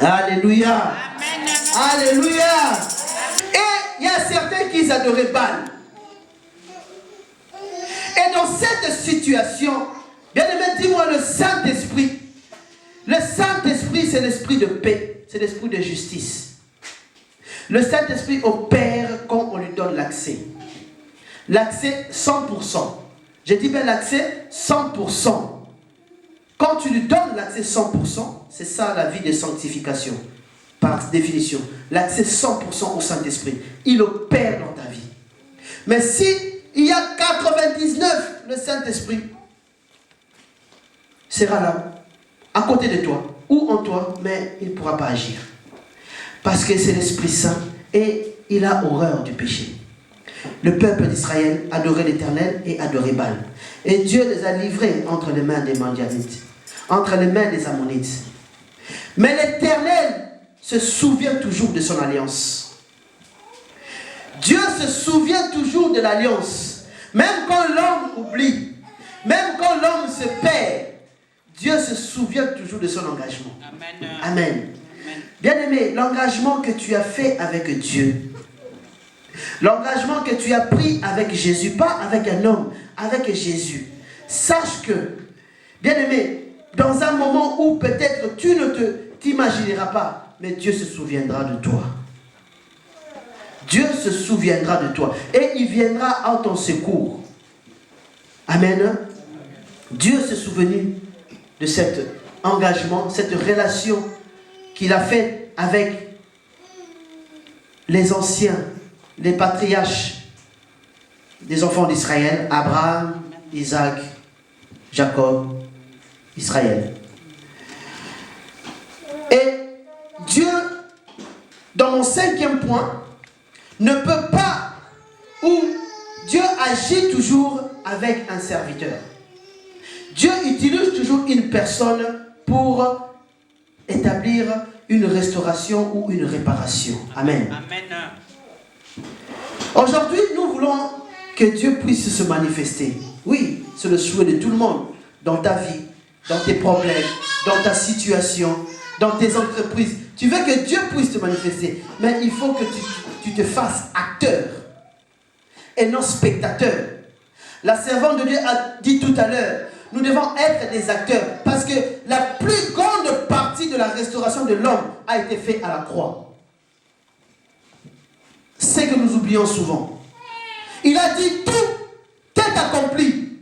Alléluia. Amen. Alléluia. Et il y a certains qui adoraient Baal. Et dans cette situation, bien aimé, dis-moi le Saint-Esprit. Le Saint-Esprit, c'est l'esprit de paix, c'est l'esprit de justice. Le Saint-Esprit opère quand on lui donne l'accès. L'accès 100%. Je dis bien l'accès 100%. Quand tu lui donnes l'accès 100%, c'est ça la vie de sanctification, par définition. L'accès 100% au Saint-Esprit. Il opère dans ta vie. Mais si il y a 99, le Saint-Esprit sera là, à côté de toi, ou en toi, mais il ne pourra pas agir. Parce que c'est l'Esprit Saint et il a horreur du péché. Le peuple d'Israël adorait l'Éternel et adorait Baal. Et Dieu les a livrés entre les mains des Madianites, entre les mains des Ammonites. Mais l'Éternel se souvient toujours de son alliance. Dieu se souvient toujours de l'alliance. Même quand l'homme oublie, même quand l'homme se perd, Dieu se souvient toujours de son engagement. Amen. Amen. Bien-aimé, l'engagement que tu as fait avec Dieu, l'engagement que tu as pris avec Jésus, pas avec un homme, avec Jésus. Sache que, bien-aimé, dans un moment où peut-être tu ne t'imagineras pas, mais Dieu se souviendra de toi. Dieu se souviendra de toi et il viendra à ton secours. Amen. Dieu se souvenu de cet engagement, cette relation qu'il a faite avec les anciens, les patriarches des enfants d'Israël, Abraham, Isaac, Jacob, Israël. Et Dieu, dans mon 5e point, ne peut pas, ou Dieu agit toujours avec un serviteur. Dieu utilise toujours une personne pour établir une restauration ou une réparation. Amen. Amen. Aujourd'hui, nous voulons que Dieu puisse se manifester. Oui, c'est le souhait de tout le monde. Dans ta vie, dans tes problèmes, dans ta situation, dans tes entreprises. Tu veux que Dieu puisse te manifester. Mais il faut que tu te fasses acteur et non spectateur. La servante de Dieu a dit tout à l'heure, nous devons être des acteurs parce que la plus grande partie de la restauration de l'homme a été faite à la croix. C'est que nous oublions souvent. Il a dit tout est accompli.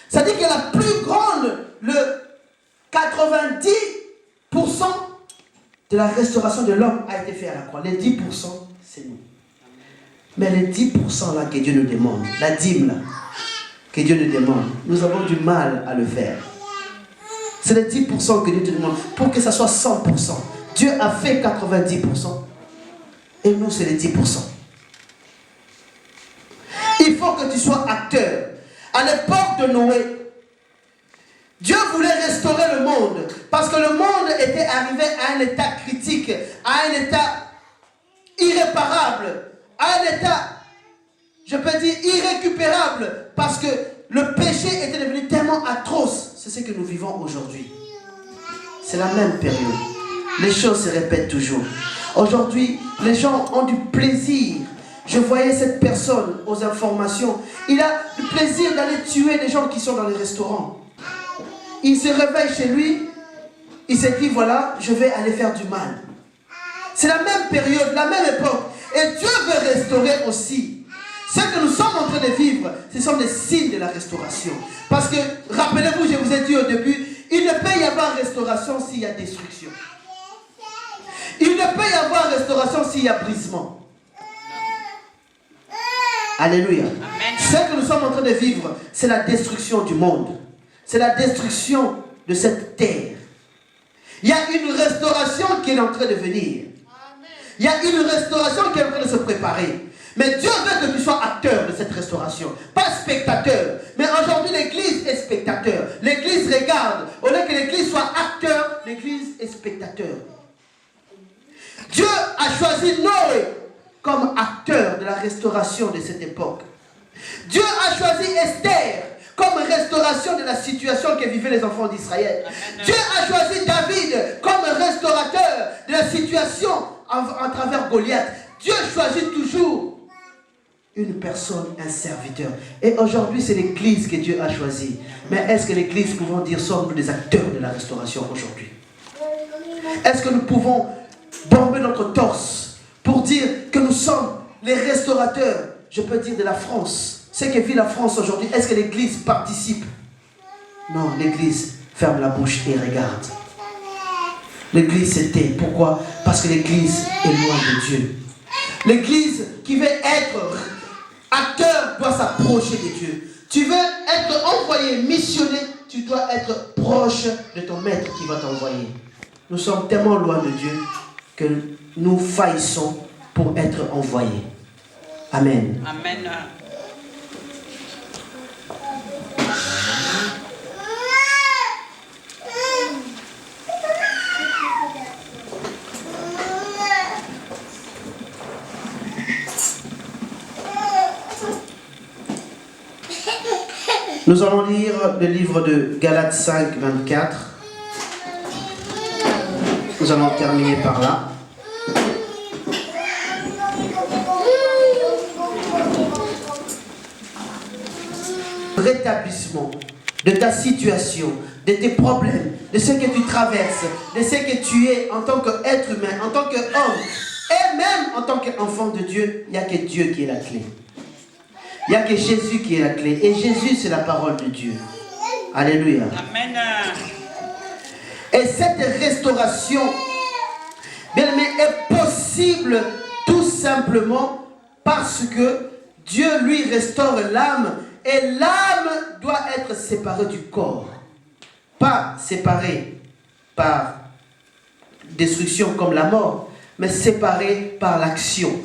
C'est-à-dire que la plus grande, le 90% de la restauration de l'homme a été faite à la croix. Les 10%, c'est nous. Mais les 10% là que Dieu nous demande, la dîme là, que Dieu nous demande, nous avons du mal à le faire. C'est les 10% que Dieu te demande pour que ça soit 100%. Dieu a fait 90%. Et nous, c'est les 10%. Il faut que tu sois acteur. À l'époque de Noé, Dieu restaurer le monde. Parce que le monde était arrivé à un état critique, à un état irréparable, à un état, je peux dire, irrécupérable. Parce que le péché était devenu tellement atroce. C'est ce que nous vivons aujourd'hui. C'est la même période. Les choses se répètent toujours. Aujourd'hui, les gens ont du plaisir. Je voyais cette personne aux informations. Il a du plaisir d'aller tuer des gens qui sont dans les restaurants. Il se réveille chez lui. Il s'est dit, voilà, je vais aller faire du mal. C'est la même période, la même époque. Et Dieu veut restaurer aussi. Ce que nous sommes en train de vivre, ce sont des signes de la restauration. Parce que, rappelez-vous, je vous ai dit au début, il ne peut y avoir restauration s'il y a destruction. Il ne peut y avoir restauration s'il y a brisement. Alléluia. Amen. Ce que nous sommes en train de vivre, c'est la destruction du monde. C'est la destruction de cette terre. Il y a une restauration qui est en train de venir. Il y a une restauration qui est en train de se préparer. Mais Dieu veut que tu sois acteur de cette restauration. Pas spectateur. Mais aujourd'hui, l'Église est spectateur. L'Église regarde. Au lieu que l'Église soit acteur, l'Église est spectateur. Dieu a choisi Noé comme acteur de la restauration de cette époque. Dieu a choisi Esther comme restauration de la situation que vivaient les enfants d'Israël. Dieu a choisi David comme restaurateur de la situation à travers Goliath. Dieu choisit toujours une personne, un serviteur. Et aujourd'hui, c'est l'Église que Dieu a choisie. Mais est-ce que l'Église, pouvons dire, sommes-nous des acteurs de la restauration aujourd'hui? Est-ce que nous pouvons bomber notre torse pour dire que nous sommes les restaurateurs, je peux dire, de la France? Ce que vit la France aujourd'hui, est-ce que l'Église participe? Non, l'Église ferme la bouche et regarde. L'Église se tait. Pourquoi? Parce que l'Église est loin de Dieu. L'Église qui veut être acteur doit s'approcher de Dieu. Tu veux être envoyé, missionné, tu dois être proche de ton maître qui va t'envoyer. Nous sommes tellement loin de Dieu que nous faillissons pour être envoyés. Amen. Amen. Nous allons lire le livre de Galates 5, 24. Nous allons terminer par là. Rétablissement de ta situation, de tes problèmes, de ce que tu traverses, de ce que tu es en tant qu'être humain, en tant qu'homme, et même en tant qu'enfant de Dieu, il n'y a que Dieu qui est la clé. Il n'y a que Jésus qui est la clé. Et Jésus, c'est la parole de Dieu. Alléluia. Amen. Et cette restauration, bien aimé, est possible tout simplement parce que Dieu, lui, restaure l'âme. Et l'âme doit être séparée du corps. Pas séparée par destruction comme la mort, mais séparée par l'action.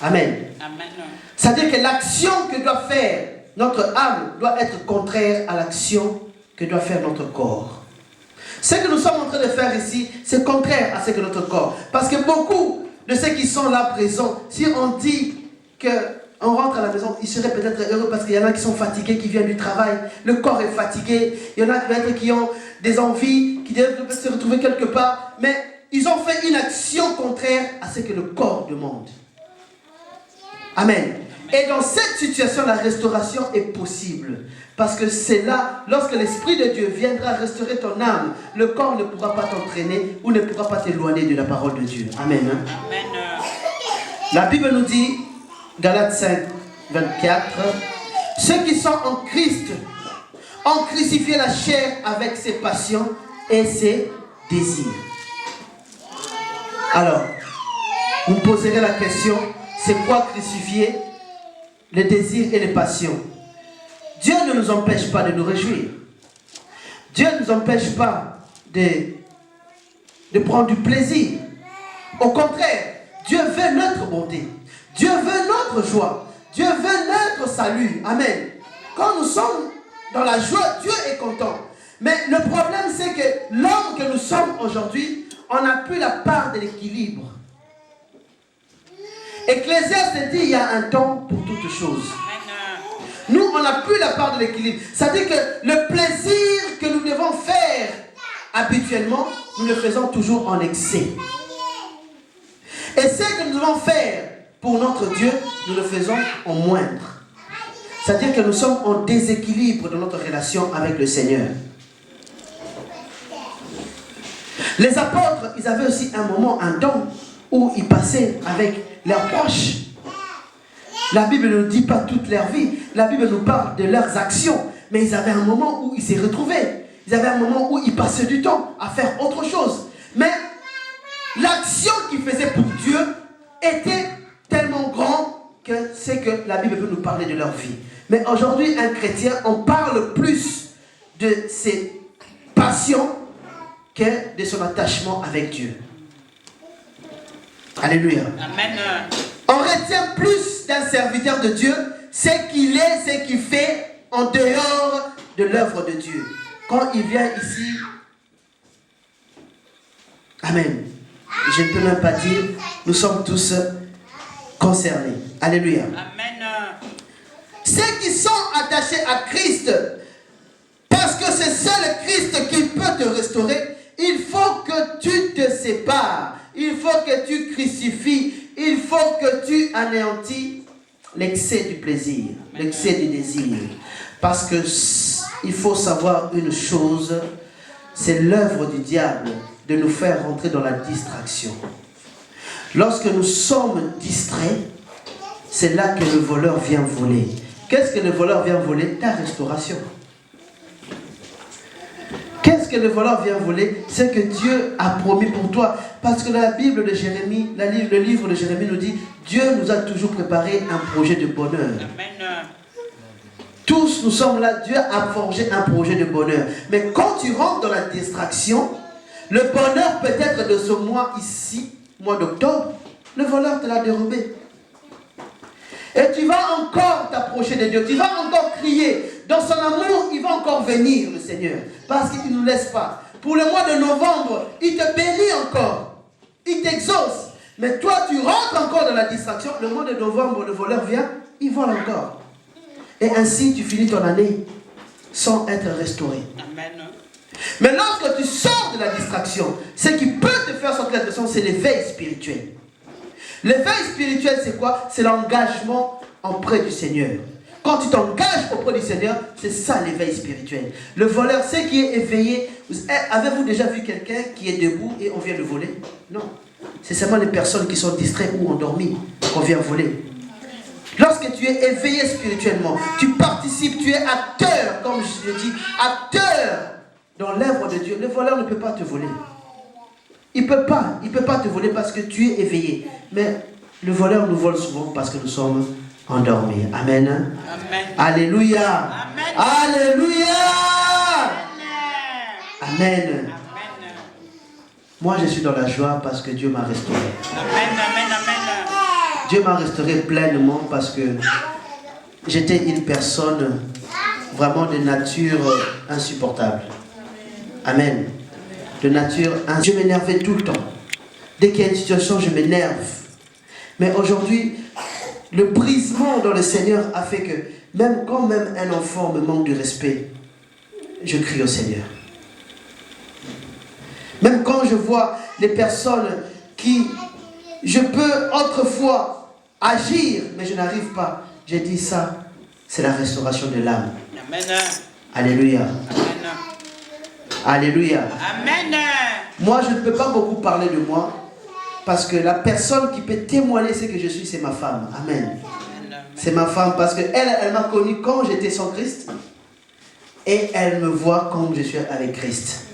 Amen. Amen. C'est-à-dire que l'action que doit faire notre âme doit être contraire à l'action que doit faire notre corps. Ce que nous sommes en train de faire ici, c'est contraire à ce que notre corps. Parce que beaucoup de ceux qui sont là présents, si on dit qu'on rentre à la maison, ils seraient peut-être heureux parce qu'il y en a qui sont fatigués, qui viennent du travail, le corps est fatigué, il y en a peut-être qui ont des envies, qui doivent se retrouver quelque part, mais ils ont fait une action contraire à ce que le corps demande. Amen. Et dans cette situation, la restauration est possible. Parce que c'est là, lorsque l'Esprit de Dieu viendra restaurer ton âme, le corps ne pourra pas t'entraîner ou ne pourra pas t'éloigner de la parole de Dieu. Amen. Amen. La Bible nous dit, Galates 5, 24, ceux qui sont en Christ ont crucifié la chair avec ses passions et ses désirs. Alors, vous me poserez la question, c'est quoi crucifier? Les désirs et les passions. Dieu ne nous empêche pas de nous réjouir. Dieu ne nous empêche pas de prendre du plaisir. Au contraire, Dieu veut notre bonté. Dieu veut notre joie. Dieu veut notre salut. Amen. Quand nous sommes dans la joie, Dieu est content. Mais le problème, c'est que l'homme que nous sommes aujourd'hui, on n'a plus la part de l'équilibre. Ecclésiaste dit, il y a un temps pour toutes choses. Nous, on n'a plus la part de l'équilibre. Ça dit que le plaisir que nous devons faire habituellement, nous le faisons toujours en excès. Et ce que nous devons faire pour notre Dieu, nous le faisons en moindre. C'est-à-dire que nous sommes en déséquilibre dans notre relation avec le Seigneur. Les apôtres, ils avaient aussi un moment, un temps, où ils passaient avec leurs proches. La Bible ne dit pas toute leur vie. La Bible nous parle de leurs actions. Mais ils avaient un moment où ils s'y retrouvaient. Ils avaient un moment où ils passaient du temps à faire autre chose. Mais l'action qu'ils faisaient pour Dieu était tellement grande que c'est que la Bible veut nous parler de leur vie. Mais aujourd'hui, un chrétien, on parle plus de ses passions que de son attachement avec Dieu. Alléluia. Amen. On retient plus d'un serviteur de Dieu ce qu'il est, ce qu'il fait en dehors de l'œuvre de Dieu. Quand il vient ici, Amen. Je ne peux même pas dire, nous sommes tous concernés. Alléluia. Amen. Ceux qui sont attachés à Christ, parce que c'est seul Christ qui peut te restaurer, il faut que tu te sépares. Il faut que tu crucifies. Il faut que tu anéantis l'excès du plaisir, l'excès du désir. Parce que il faut savoir une chose, c'est l'œuvre du diable de nous faire rentrer dans la distraction. Lorsque nous sommes distraits, c'est là que le voleur vient voler. Qu'est-ce que le voleur vient voler? Ta restauration. Qu'est-ce que le voleur vient voler? C'est que Dieu a promis pour toi. Parce que la Bible de Jérémie, le livre de Jérémie nous dit, Dieu nous a toujours préparé un projet de bonheur. Amen. Tous nous sommes là, Dieu a forgé un projet de bonheur. Mais quand tu rentres dans la distraction, le bonheur peut-être de ce mois ici, mois d'octobre, le voleur te l'a dérobé. Et tu vas encore t'approcher de Dieu, tu vas encore crier. Dans son amour, il va encore venir, le Seigneur. Parce qu'il ne nous laisse pas. Pour le mois de novembre, il te bénit encore. Il t'exauce. Mais toi, tu rentres encore dans la distraction. Le mois de novembre, le voleur vient, il vole encore. Et ainsi, tu finis ton année sans être restauré. Amen. Mais lorsque tu sors de la distraction, ce qui peut te faire sortir de la distraction, c'est l'éveil spirituel. L'éveil spirituel, c'est quoi? C'est l'engagement auprès du Seigneur. Quand tu t'engages auprès du Seigneur, c'est ça l'éveil spirituel. Le voleur, c'est qui est éveillé. Avez-vous déjà vu quelqu'un qui est debout et on vient le voler? Non. C'est seulement les personnes qui sont distraites ou endormies qu'on vient voler. Lorsque tu es éveillé spirituellement, tu participes, tu es acteur, comme je le dis, acteur dans l'œuvre de Dieu. Le voleur ne peut pas te voler. Il ne peut pas te voler parce que tu es éveillé. Mais le voleur nous vole souvent parce que nous sommes endormis. Amen. Amen. Alléluia. Amen. Alléluia. Amen. Amen. Amen. Moi, je suis dans la joie parce que Dieu m'a restauré. Amen. Amen. Amen. Dieu m'a restauré pleinement parce que j'étais une personne vraiment de nature insupportable. Amen. De nature, je m'énervais tout le temps. Dès qu'il y a une situation, je m'énerve. Mais aujourd'hui, le brisement dans le Seigneur a fait que même quand même un enfant me manque de respect, je crie au Seigneur. Même quand je vois les personnes qui, je peux autrefois agir, mais je n'arrive pas. J'ai dit ça, c'est la restauration de l'âme. Amen. Alléluia. Amen. Alléluia. Amen. Moi, je ne peux pas beaucoup parler de moi, parce que la personne qui peut témoigner ce que je suis, c'est ma femme. Amen. C'est ma femme, parce qu'elle, elle m'a connu quand j'étais sans Christ, et elle me voit comme je suis avec Christ.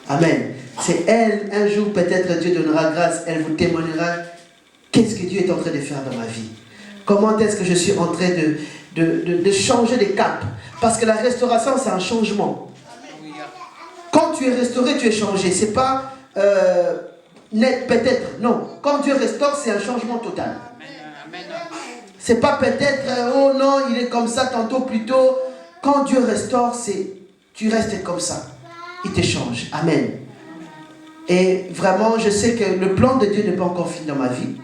Amen. C'est elle, un jour peut-être Dieu donnera grâce, elle vous témoignera qu'est-ce que Dieu est en train de faire dans ma vie. Comment est-ce que je suis en train de changer de cap. Parce que la restauration, c'est un changement. Quand tu es restauré, tu es changé. C'est pas net peut-être, non. Quand Dieu restaure, c'est un changement total. C'est pas peut-être, oh non, il est comme ça, tantôt plutôt. Quand Dieu restaure, c'est tu restes comme ça. il te change. Amen. Et vraiment, je sais que le plan de Dieu n'est pas encore fini dans ma vie.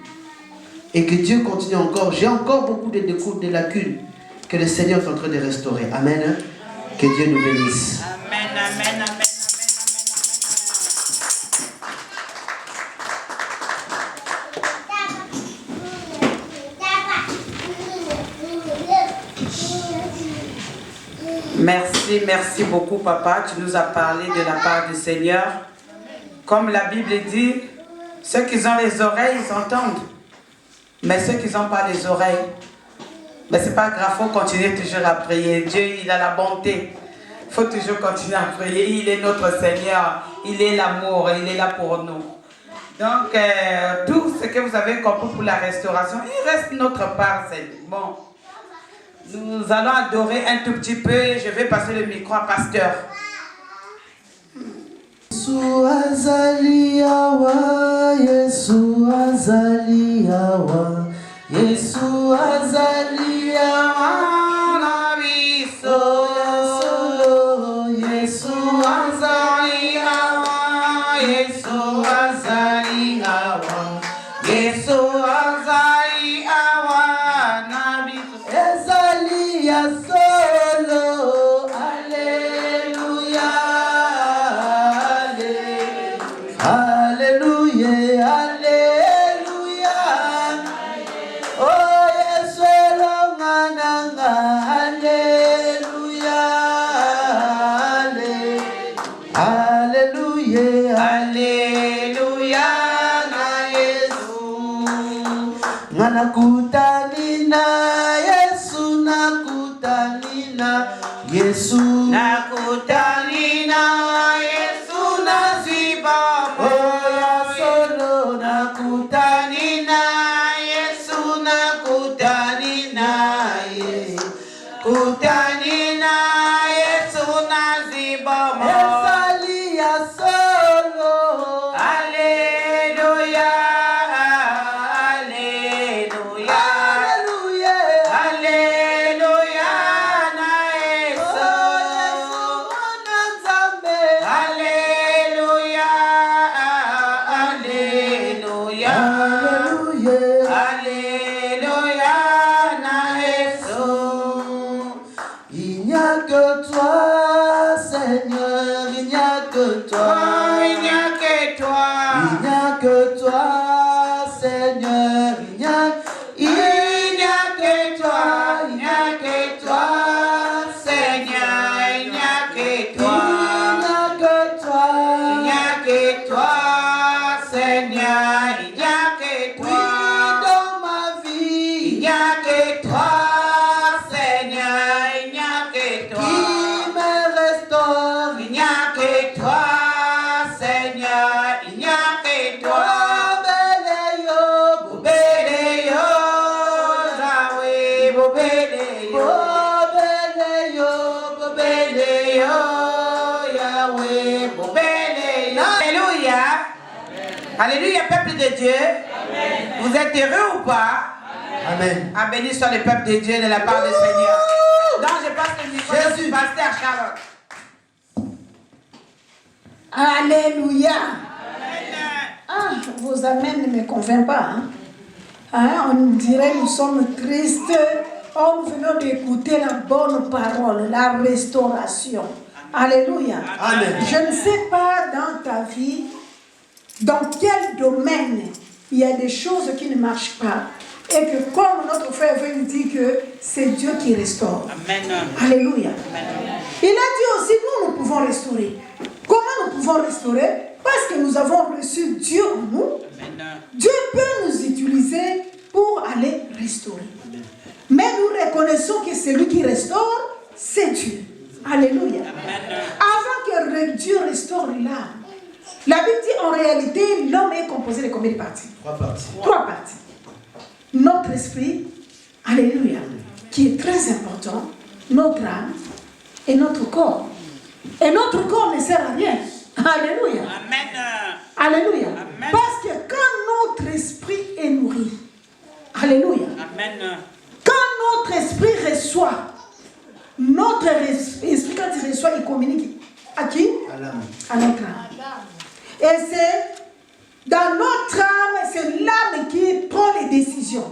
Et que Dieu continue encore. J'ai encore beaucoup de lacunes que le Seigneur est en train de restaurer. Amen. Que Dieu nous bénisse. Amen, amen, amen. Merci, merci beaucoup, papa. Tu nous as parlé de la part du Seigneur. Comme la Bible dit, ceux qui ont les oreilles, ils entendent. Mais ceux qui n'ont pas les oreilles, mais c'est pas grave, il faut continuer toujours à prier. Dieu, il a la bonté. Il faut toujours continuer à prier. Il est notre Seigneur. Il est l'amour. Il est là pour nous. Donc, tout ce que vous avez compris pour la restauration, il reste notre part. C'est bon. Nous allons adorer un tout petit peu et je vais passer le micro à pasteur. Yesu azali awa, Yesu azali awa, Yesu azali awa na biso. Yesu azali awa, Yesu azali awa, Yesu azali awa na biso. Ezali ya solo, Alléluia. Alléluia, Alléluia. Oh, yes, Alléluia, Alléluia, Alléluia, Nakutanina, Yesu, Nakutanina, Yesu, Nakutanina, Yesu, Naziba. Oh, ya solo, Nakutanina, Yesu, Nakutanina, Kutanina, Yesu, Naziba. Ezali ya solo, Alléluia. Alléluia, peuple de Dieu. Amen. Vous êtes heureux ou pas? Amen. Ah, béni soit le peuple de Dieu de la part du Seigneur. Donc je passe le micro Jésus. à pasteur Charlotte. Alléluia. Amen. Ah, vos amens ne me convainc pas. On dirait que nous sommes tristes. Oh, nous venons d'écouter la bonne parole, la restauration. Alléluia. Amen. Je ne sais pas dans ta vie, dans quel domaine il y a des choses qui ne marchent pas. Et que comme notre frère veut nous dire que c'est Dieu qui restaure. Amen. Alléluia. Amen. Il a dit aussi, nous pouvons restaurer. Comment nous pouvons restaurer? Parce que nous avons reçu Dieu en nous. Amen. Dieu peut nous utiliser pour aller restaurer. Mais nous reconnaissons que celui qui restaure, c'est Dieu. Alléluia. Amen. Avant que Dieu restaure l'âme, la Bible dit en réalité, l'homme est composé de combien de parties? 3 parties. 3 parties. Notre esprit, alléluia, qui est très important, notre âme et notre corps. Et notre corps ne sert à rien. Alléluia. Amen. Alléluia. Amen. Parce que quand notre esprit est nourri, alléluia, Amen. quand notre esprit reçoit, notre esprit, quand il reçoit, il communique à qui? À notre âme. Et c'est dans notre âme, c'est l'âme qui prend les décisions.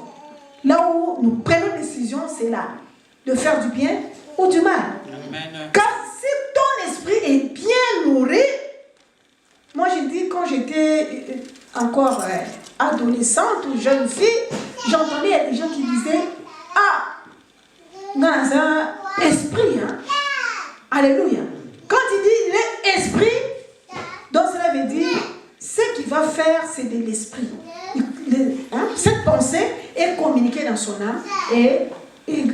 Là où nous prenons des décisions, c'est l'âme. De faire du bien ou du mal. Amen. Car si ton esprit est bien nourri, moi j'ai dit quand j'étais encore adolescente ou jeune fille, j'entendais des gens qui disaient dans un esprit, hein. Alléluia. Quand il dit l'esprit, donc cela veut dire ce qu'il va faire, c'est de l'esprit. Cette pensée est communiquée dans son âme et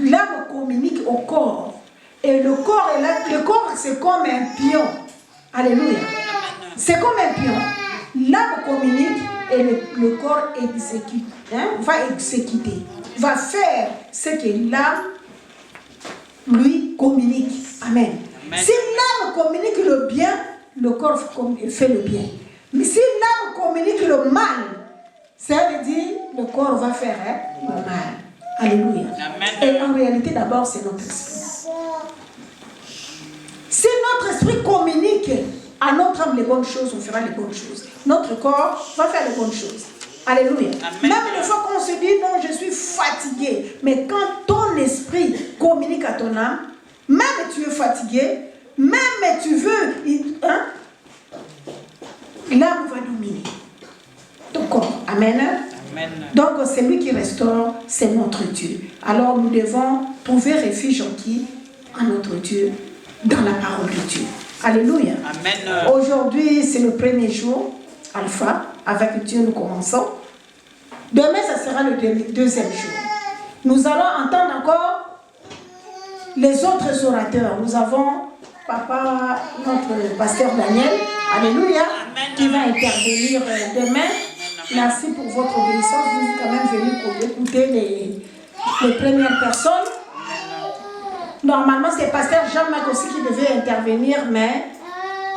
l'âme communique au corps. Et le corps est là, le corps c'est comme un pion. Alléluia. C'est comme un pion. L'âme communique et le corps exécute. Va exécuter. Va faire ce que l'âme lui communique. Amen. Si l'âme communique le bien, le corps fait le bien. Mais si l'âme communique le mal, ça veut dire le corps va faire le mal. Alléluia. Et en réalité, d'abord, c'est notre esprit. Si notre esprit communique à notre âme les bonnes choses, on fera les bonnes choses. Notre corps va faire les bonnes choses. Alléluia. Même des fois qu'on se dit, non, je suis fatigué. Mais quand ton esprit communique à ton âme, même tu es fatigué, même tu veux, l'âme va dominer ton corps. Amen. Amen. Donc c'est lui qui restaure, c'est notre Dieu. Alors nous devons trouver refuge en qui? En notre Dieu, dans la parole de Dieu. Alléluia. Amen. Aujourd'hui c'est le premier jour, Alpha, avec Dieu nous commençons. Demain ça sera le deuxième jour. Nous allons entendre encore les autres orateurs. Nous avons Papa, notre pasteur Daniel, alléluia, qui va intervenir demain. Merci pour votre obéissance. Vous êtes quand même venus pour écouter les premières personnes. Normalement, c'est pasteur Jean-Marc aussi qui devait intervenir, mais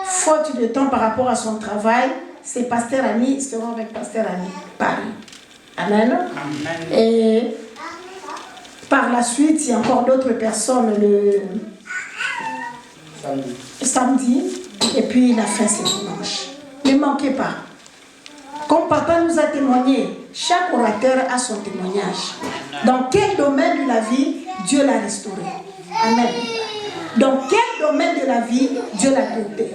faute de temps par rapport à son travail, c'est pasteur Annie, ils seront avec pasteur Annie, Paris. Amen. Amen. Et par la suite, il y a encore d'autres personnes le samedi, et puis la fin c'est dimanche. Ne manquez pas. Comme papa nous a témoigné, chaque orateur a son témoignage. Dans quel domaine de la vie, Dieu l'a restauré. Amen. Dans quel domaine de la vie, Dieu l'a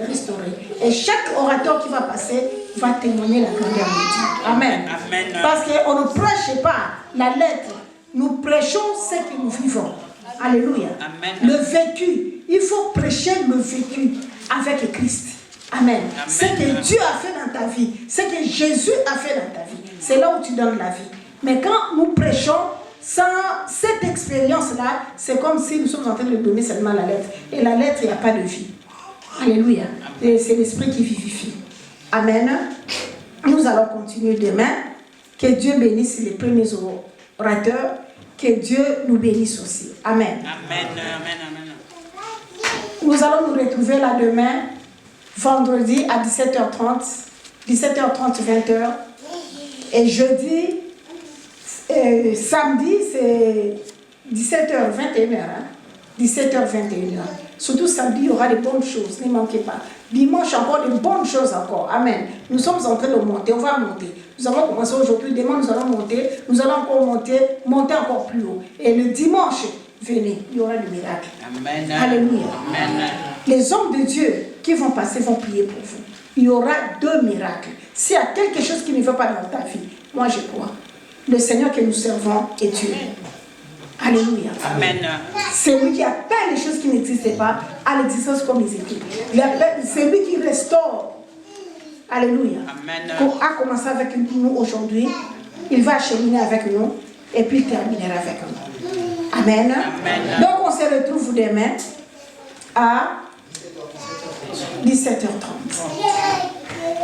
restauré. Et chaque orateur qui va passer va témoigner la grandeur de Dieu. Amen. Amen. Parce qu'on ne prêche pas la lettre, nous prêchons ce que nous vivons. Alléluia. Amen. Le vécu. Il faut prêcher le vécu avec Christ. Amen. Amen. Ce que Dieu a fait dans ta vie, ce que Jésus a fait dans ta vie, c'est là où tu donnes la vie. Mais quand nous prêchons sans cette expérience-là, c'est comme si nous sommes en train de donner seulement la lettre. Et la lettre, il n'y a pas de vie. Alléluia. Et c'est l'esprit qui vivifie. Amen. Nous allons continuer demain. Que Dieu bénisse les premiers orateurs. Que Dieu nous bénisse aussi. Amen. Amen. Amen. Amen. Nous allons nous retrouver là demain, vendredi à 17h30, 20h. Et jeudi, samedi, c'est 17h, 21h. 17h, 21h. Surtout samedi, il y aura de bonnes choses, ne manquez pas. Dimanche, encore de bonnes choses encore. Amen. Nous sommes en train de monter, on va monter. Nous avons commencé aujourd'hui, demain nous allons monter, nous allons encore monter encore plus haut. Et le dimanche, venez, il y aura des miracles. Amen. Alléluia. Amen. Les hommes de Dieu qui vont passer vont prier pour vous. Il y aura 2 miracles. S'il y a quelque chose qui ne va pas dans ta vie, moi je crois. Le Seigneur que nous servons est Dieu. Alléluia. Amen. C'est lui qui appelle les choses qui n'existaient pas à l'existence comme ils étaient. C'est lui qui restaure. Alléluia. Amen. Qu'on a commencé avec nous aujourd'hui, il va cheminer avec nous et puis terminer avec nous. Amen. Amen. Donc on se retrouve demain à 17h30.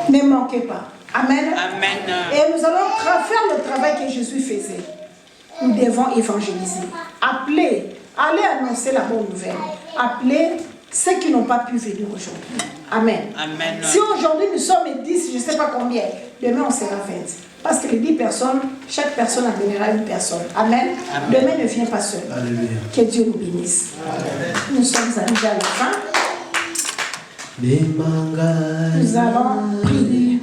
Ne manquez pas. Amen. Amen. Et nous allons faire le travail que Jésus faisait. Nous devons évangéliser. Appelez, allez annoncer la bonne nouvelle. Appelez ceux qui n'ont pas pu venir aujourd'hui. Amen. Amen. Si aujourd'hui nous sommes 10, je ne sais pas combien, demain on sera 20. Parce que les 10 personnes, chaque personne amènera une personne. Amen. Amen. Demain ne vient pas seul. Alléluia. Que Dieu nous bénisse. Amen. Nous sommes arrivés à la fin. Nous allons prier.